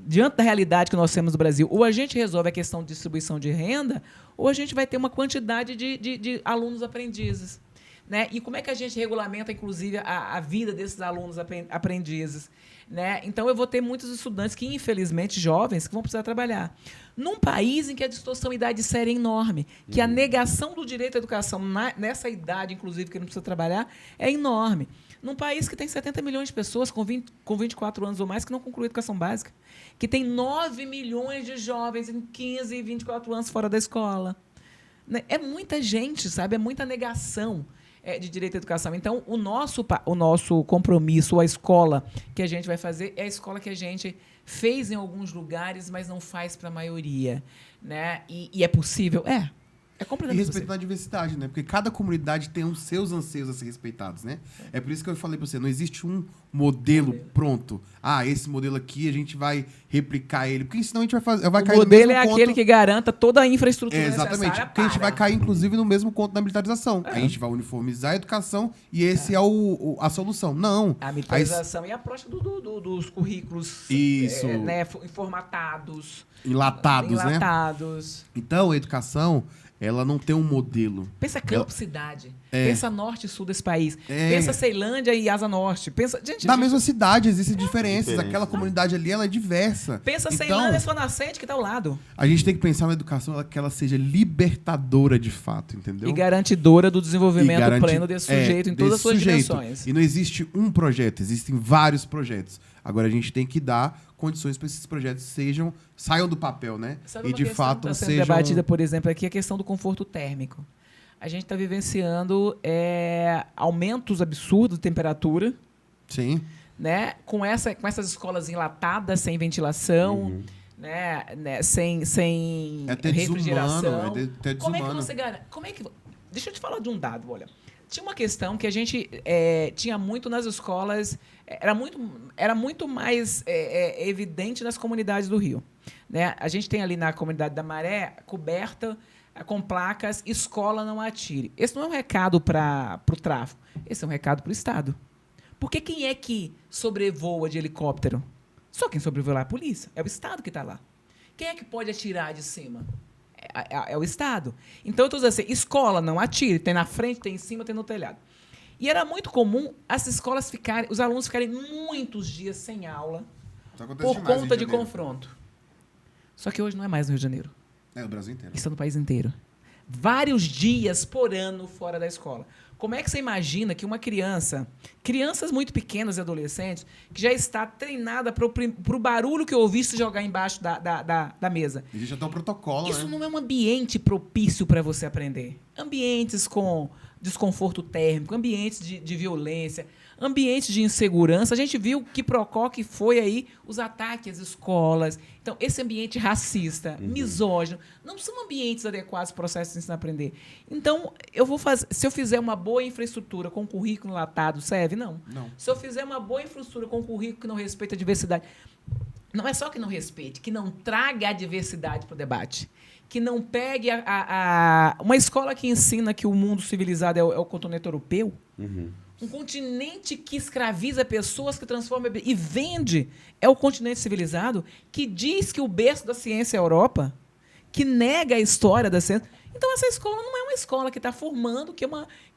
diante da realidade que nós temos no Brasil, ou a gente resolve a questão de distribuição de renda, ou a gente vai ter uma quantidade de alunos aprendizes. Né? E como é que a gente regulamenta, inclusive, a vida desses alunos aprendizes? Né? Então, eu vou ter muitos estudantes que, infelizmente, jovens, que vão precisar trabalhar. Num país em que a distorção idade séria é enorme, que a negação do direito à educação nessa idade, inclusive, que não precisa trabalhar, é enorme. Num país que tem 70 milhões de pessoas com 24 anos ou mais que não concluem educação básica, que tem 9 milhões de jovens em 15 e 24 anos fora da escola. Né? É muita gente, sabe? É muita negação de direito à educação. Então, o nosso compromisso, a escola que a gente vai fazer, é a escola que a gente fez em alguns lugares, mas não faz para a maioria. Né? E é possível? É completamente E respeitar a diversidade, né? Porque cada comunidade tem os seus anseios a ser respeitados, né? É por isso que eu falei pra você, não existe um modelo pronto. Esse modelo aqui a gente vai replicar ele. Porque senão a gente vai cair no mesmo conto. O modelo é aquele que garanta toda a infraestrutura necessária. Exatamente. Porque a gente vai cair, inclusive, no mesmo conto da militarização. A gente vai uniformizar a educação e esse é a solução. Não. A militarização e a próxima dos currículos formatados. Enlatados, né? Então, a educação... ela não tem um modelo. Pensa campo-cidade. Pensa norte e sul desse país. Pensa Ceilândia e Asa Norte. Na mesma cidade existem diferenças. Aquela comunidade ali, ela é diversa. Pensa Ceilândia, sua nascente, que está ao lado. A gente tem que pensar na educação que ela seja libertadora de fato, entendeu? E garantidora do desenvolvimento pleno desse sujeito em todas as suas dimensões. E não existe um projeto, existem vários projetos. Agora a gente tem que dar condições para esses projetos saiam do papel, né? Sabe, e de fato sejam... Está sendo debatida, por exemplo, aqui a questão do conforto térmico. A gente está vivenciando aumentos absurdos de temperatura. Sim. Né? Com essas escolas enlatadas, sem ventilação, né? Sem refrigeração. Como é que você garante? Deixa eu te falar de um dado, olha. Tinha uma questão que a gente tinha muito nas escolas, era muito mais evidente nas comunidades do Rio. Né? A gente tem ali na comunidade da Maré, coberta com placas, escola não atire. Esse não é um recado para o tráfico, esse é um recado para o Estado. Porque quem é que sobrevoa de helicóptero? Só quem sobrevoa lá é a polícia, é o Estado que está lá. Quem é que pode atirar de cima? É o Estado. Então, eu estou dizendo assim, escola não atire, tem na frente, tem em cima, tem no telhado. E era muito comum os alunos ficarem muitos dias sem aula por conta de confronto. Só que hoje não é mais no Rio de Janeiro. É no Brasil inteiro. Isso é no país inteiro. Vários dias por ano fora da escola. Como é que você imagina que uma crianças muito pequenas e adolescentes, que já está treinada para o barulho que eu ouvi se jogar embaixo da mesa. E já tem um protocolo, Isso não é um ambiente propício para você aprender. Ambientes com desconforto térmico, ambientes de violência, ambientes de insegurança. A gente viu que PROCON foi aí os ataques às escolas. Então, esse ambiente racista, misógino, não são ambientes adequados para o processo de ensino-aprender. Então, se eu fizer uma boa infraestrutura com currículo enlatado, serve? Não. Se eu fizer uma boa infraestrutura com currículo que não respeita a diversidade, não é só que não respeite, que não traga a diversidade para o debate, que não pegue uma escola que ensina que o mundo civilizado é o continente europeu, um continente que escraviza pessoas, que transforma e vende, é o continente civilizado, que diz que o berço da ciência é a Europa, que nega a história da ciência. Então, essa escola não é uma escola que está formando, que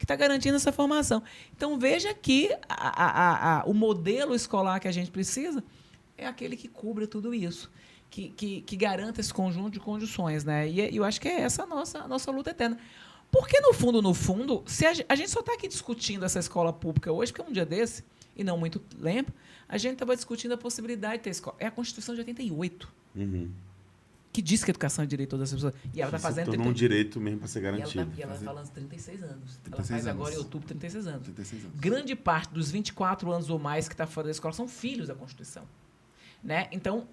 está garantindo essa formação. Então, veja que o modelo escolar que a gente precisa é aquele que cubra tudo isso, que garanta esse conjunto de condições. Né? E eu acho que é essa a nossa luta eterna. Porque, no fundo, se a gente só está aqui discutindo essa escola pública hoje, porque um dia desse, e não muito tempo, a gente estava discutindo a possibilidade de ter escola. É a Constituição de 88. que diz que a educação é direito de todas as pessoas. E ela está fazendo... tornou um direito mesmo para ser garantido. E ela está falando 36 anos. 36 ela faz anos. agora em outubro 36 anos. 36 anos. Grande parte dos 24 anos ou mais que está fora da escola são filhos da Constituição. Né? Então,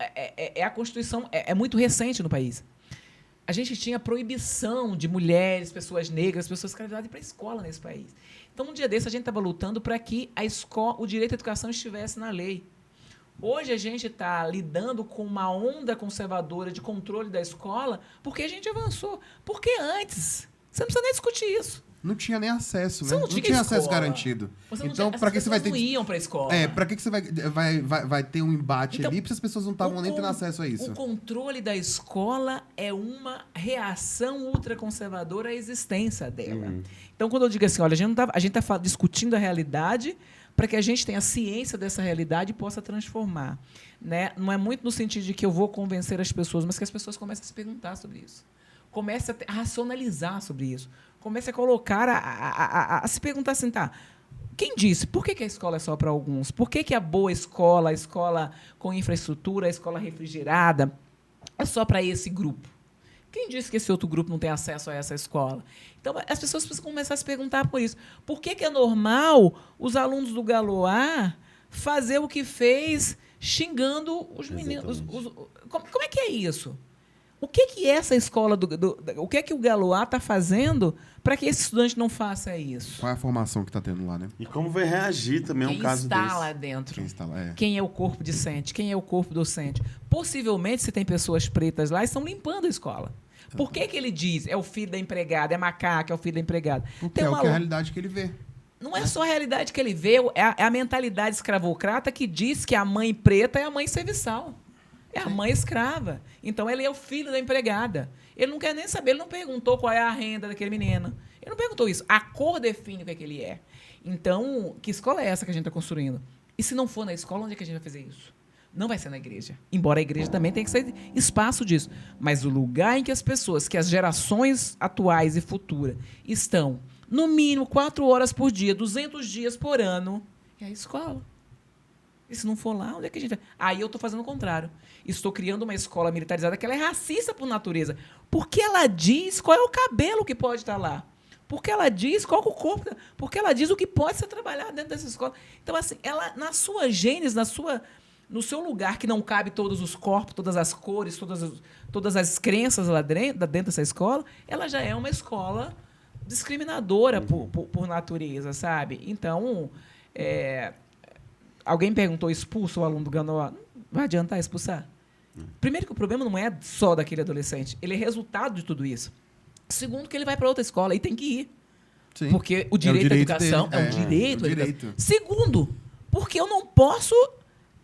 a Constituição é muito recente no país. A gente tinha proibição de mulheres, pessoas negras, pessoas escravizadas ir para a escola nesse país. Então, um dia desse, a gente estava lutando para que o direito à educação estivesse na lei. Hoje a gente está lidando com uma onda conservadora de controle da escola porque a gente avançou. Porque antes, você não precisa nem discutir isso. Não tinha nem acesso, Você né? não Não tinha tinha acesso escola. garantido. Você não Então, tinha, para que você vai ter... não iam para a escola. Para que você vai ter um embate Então, ali se as pessoas não estavam nem tendo acesso a isso? O controle da escola é uma reação ultraconservadora à existência dela. Então, quando eu digo assim, olha, a gente está discutindo a realidade para que a gente tenha ciência dessa realidade e possa transformar. Né? Não é muito no sentido de que eu vou convencer as pessoas, mas que as pessoas comecem a se perguntar sobre isso. Comece a racionalizar sobre isso. Comece a colocar, a se perguntar assim, tá, quem disse? Por que a escola é só para alguns? Por que a boa escola, a escola com infraestrutura, a escola refrigerada, é só para esse grupo? Quem disse que esse outro grupo não tem acesso a essa escola? Então, as pessoas precisam começar a se perguntar por isso. Por que é normal os alunos do Galois fazer o que fez xingando os meninos? Como é que é isso? O que essa escola, o que o Galois está fazendo para que esse estudante não faça isso? Qual é a formação que está tendo lá, né? E como vai reagir também a um caso desse? Quem está lá dentro? Quem está lá, Quem é o corpo discente? Quem é o corpo docente? Possivelmente, se tem pessoas pretas lá, estão limpando a escola. Por que ele diz? É o filho da empregada, é macaco, é o filho da empregada. Porque é a realidade que ele vê. Não é só a realidade que ele vê, é a mentalidade escravocrata que diz que a mãe preta é a mãe serviçal. É a mãe escrava. Então, ele é o filho da empregada. Ele não quer nem saber, ele não perguntou qual é a renda daquele menino. Ele não perguntou isso. A cor define o que ele é. Então, que escola é essa que a gente está construindo? E se não for na escola, onde é que a gente vai fazer isso? Não vai ser na igreja. Embora a igreja também tenha que ser espaço disso. Mas o lugar em que as pessoas, que as gerações atuais e futuras estão, no mínimo 4 horas por dia, 200 dias por ano, é a escola. E se não for lá, onde é que a gente vai? Aí eu estou fazendo o contrário. Estou criando uma escola militarizada que ela é racista por natureza. Porque ela diz qual é o cabelo que pode estar lá. Porque ela diz qual é o corpo. Porque ela diz o que pode ser trabalhado dentro dessa escola. Então, assim, ela, na sua gênese, no seu lugar que não cabe todos os corpos, todas as cores, todas as crenças lá dentro dessa escola, ela já é uma escola discriminadora por natureza, sabe? Então, alguém perguntou, expulsa o aluno do Galois? Não vai adiantar expulsar? Primeiro que o problema não é só daquele adolescente, ele é resultado de tudo isso. Segundo que ele vai para outra escola e tem que ir. Sim. Porque o direito à educação é um direito. Segundo, porque eu não posso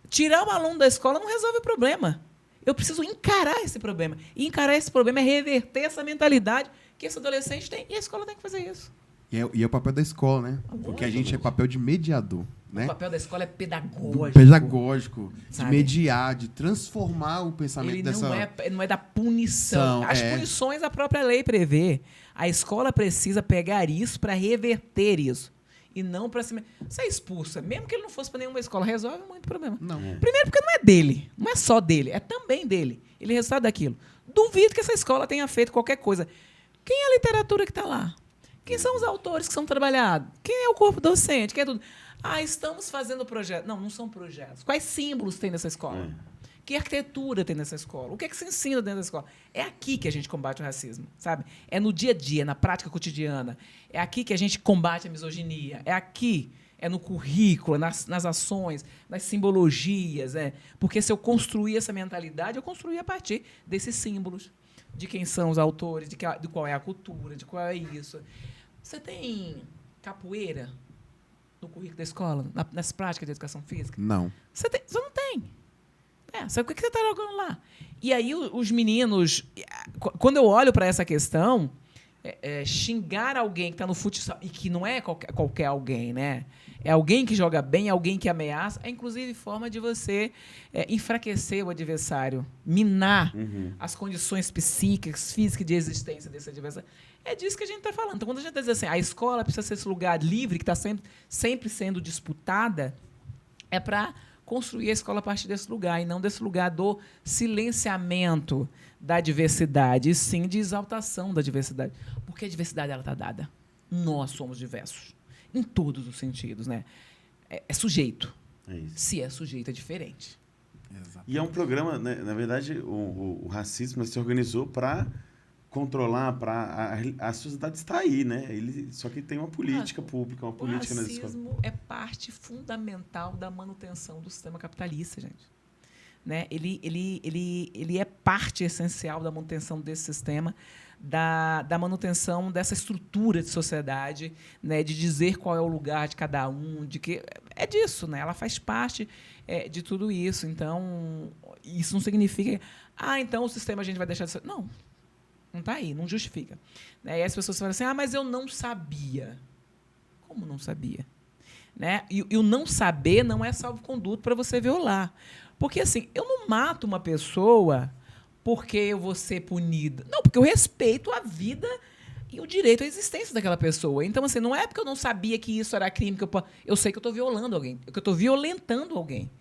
tirar o aluno da escola, não resolve o problema. Eu preciso encarar esse problema. E encarar esse problema é reverter essa mentalidade que esse adolescente tem. E a escola tem que fazer isso. E é o papel da escola, né? Porque a gente é papel de mediador, né? O papel da escola é pedagógico. Pedagógico, de sabe? mediar, de transformar o pensamento dessa... Não é da punição. As punições a própria lei prevê. A escola precisa pegar isso para reverter isso. E não para cima. Você é expulsa, mesmo que ele não fosse para nenhuma escola, resolve muito problema. Não. Primeiro porque não é dele, não é só dele, é também dele. Ele é resultado daquilo. Duvido que essa escola tenha feito qualquer coisa. Quem é a literatura que está lá? Quem são os autores que são trabalhados? Quem é o corpo docente? Quem é tudo? Estamos fazendo projetos. Não são projetos. Quais símbolos tem nessa escola? Que arquitetura tem nessa escola? O que é que se ensina dentro da escola? É aqui que a gente combate o racismo, sabe? É no dia a dia, na prática cotidiana. É aqui que a gente combate a misoginia. É aqui, é no currículo, nas ações, nas simbologias. Porque se eu construir essa mentalidade, eu construí a partir desses símbolos. De quem são os autores, de qual é a cultura, de qual é isso. Você tem capoeira no currículo da escola, nas práticas de educação física? Não. Você não tem. Sabe o que você está jogando lá? E aí os meninos... Quando eu olho para essa questão, xingar alguém que está no futsal, e que não é qualquer alguém, né? É alguém que joga bem, é alguém que ameaça, é inclusive forma de você enfraquecer o adversário, minar as condições psíquicas, físicas de existência desse adversário. É disso que a gente está falando. Então, quando a gente está dizendo assim, a escola precisa ser esse lugar livre, que está sempre sendo disputada, é para construir a escola a partir desse lugar, e não desse lugar do silenciamento da diversidade, e sim de exaltação da diversidade. Porque a diversidade está dada. Nós somos diversos, em todos os sentidos. Né? É sujeito. É isso. Se é sujeito, é diferente. Exatamente. E é um programa, né, na verdade, o racismo se organizou para controlar, para a sociedade está aí, né? Só que tem uma política pública, uma política nas escolas. O racismo é parte fundamental da manutenção do sistema capitalista, gente. Né? Ele é parte essencial da manutenção desse sistema, da manutenção dessa estrutura de sociedade, né? De dizer qual é o lugar de cada um, de que é disso, né? Ela faz parte de tudo isso. Então, isso não significa então o sistema a gente vai deixar de ser. Não está aí, não justifica. Né? E as pessoas falam assim, mas eu não sabia. Como não sabia? Né? E o não saber não é salvo-conduto para você violar. Porque, assim, eu não mato uma pessoa porque eu vou ser punida. Não, porque eu respeito a vida e o direito à existência daquela pessoa. Então, assim, não é porque eu não sabia que isso era crime, que eu sei que eu estou violando alguém, que eu estou violentando alguém.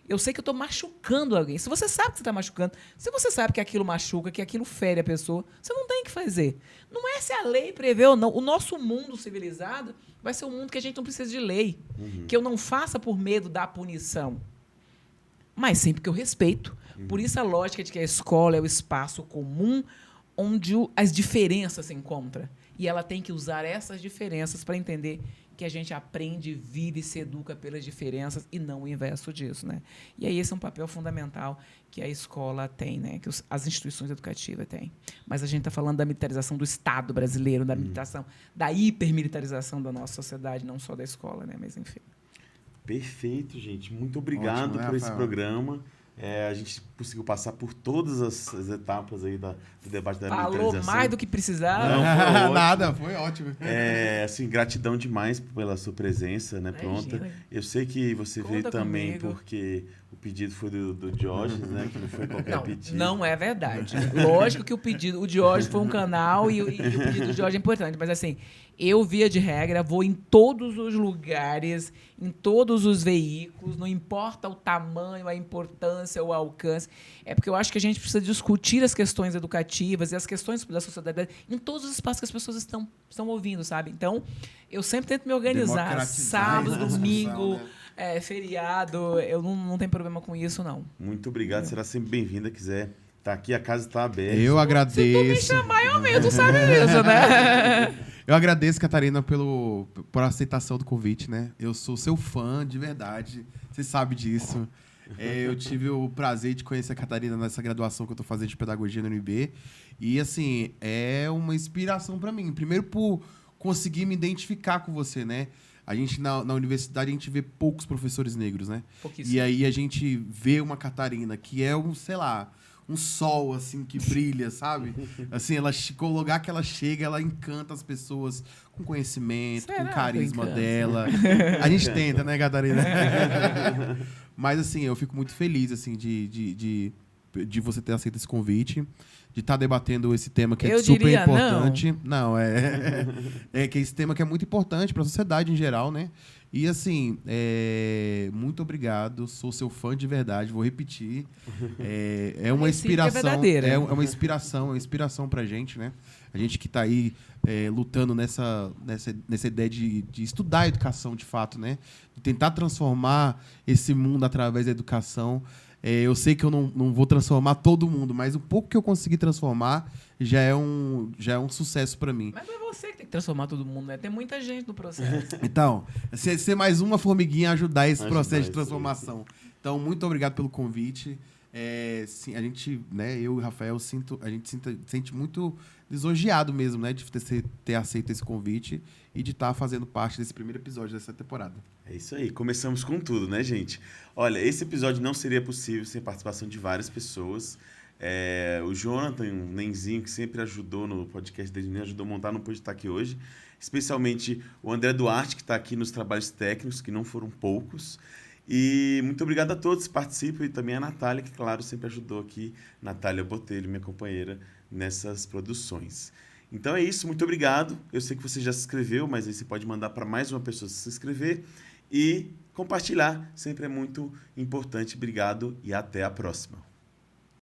Eu sei que eu estou machucando alguém. Se você sabe que você está machucando, se você sabe que aquilo machuca, que aquilo fere a pessoa, você não tem que fazer. Não é se a lei prevê ou não. O nosso mundo civilizado vai ser um mundo que a gente não precisa de lei. Que eu não faça por medo da punição. Mas sempre que eu respeito. Por isso a lógica de que a escola é o espaço comum onde as diferenças se encontram. E ela tem que usar essas diferenças para entender que a gente aprende, vive e se educa pelas diferenças e não o inverso disso. Né? E aí esse é um papel fundamental que a escola tem, né? Que as instituições educativas têm. Mas a gente está falando da militarização do Estado brasileiro, da militarização, da hipermilitarização da nossa sociedade, não só da escola, né? Mas enfim. Perfeito, gente. Muito obrigado por esse programa. A gente conseguiu passar por todas as etapas aí do debate da militarização. Falou mais do que precisava. Não, Nada, foi ótimo. Assim, gratidão demais pela sua presença, né, pronta. Eu sei que você veio também porque o pedido foi do Diógenes, né, que não foi qualquer pedido. Não é verdade. Lógico que o Diógenes foi um canal e o pedido do Diógenes é importante, mas assim, eu, via de regra, vou em todos os lugares, em todos os veículos, não importa o tamanho, a importância, o alcance. É porque eu acho que a gente precisa discutir as questões educativas e as questões da sociedade em todos os espaços que as pessoas estão ouvindo, sabe? Então, eu sempre tento me organizar. Sábado, domingo, feriado, eu não tenho problema com isso, não. Muito obrigado, será sempre bem-vinda, quiser estar aqui, a casa está aberta. Eu agradeço. Se tu me chamar, eu venho, tu sabe isso, né? Eu agradeço, Catarina, por aceitação do convite, né? Eu sou seu fã, de verdade. Você sabe disso. Eu tive o prazer de conhecer a Catarina nessa graduação que eu estou fazendo de pedagogia na UNB. E, assim, é uma inspiração para mim. Primeiro, por conseguir me identificar com você, né? A gente, na universidade, a gente vê poucos professores negros, né? Pouquíssimo. E aí a gente vê uma Catarina que é sei lá, um sol, assim, que brilha, sabe? Assim, o lugar que ela chega, ela encanta as pessoas com conhecimento, com o carisma dela. A gente tenta, né, Catarina? Mas, assim, eu fico muito feliz, assim, de você ter aceito esse convite, de estar debatendo esse tema que é super importante. Não, que esse tema que é muito importante para a sociedade em geral, né? E, assim, muito obrigado. Sou seu fã de verdade, vou repetir. É uma inspiração. É uma inspiração pra gente, né? A gente que está aí lutando nessa ideia de estudar a educação, de fato, né? De tentar transformar esse mundo através da educação. Eu sei que eu não vou transformar todo mundo, mas o pouco que eu conseguir transformar já é um sucesso para mim. Mas não é você que tem que transformar todo mundo, né? Tem muita gente no processo. Então, ser mais uma formiguinha ajudar esse processo de transformação. Então, muito obrigado pelo convite. Sim, a gente, né, eu e o Rafael, a gente sente muito lisonjeado mesmo, né, de ter aceito esse convite e de estar fazendo parte desse primeiro episódio dessa temporada. É isso aí, começamos com tudo, né, gente? Olha, esse episódio não seria possível sem a participação de várias pessoas. O Jonathan, um Nenzinho, que sempre ajudou no podcast dele, me ajudou a montar, não pôde estar aqui hoje. Especialmente o André Duarte, que está aqui nos trabalhos técnicos, que não foram poucos. E muito obrigado a todos que participam e também a Natália, que, claro, sempre ajudou aqui, Natália Botelho, minha companheira, nessas produções. Então é isso, muito obrigado. Eu sei que você já se inscreveu, mas aí você pode mandar para mais uma pessoa se inscrever. E compartilhar sempre é muito importante. Obrigado e até a próxima.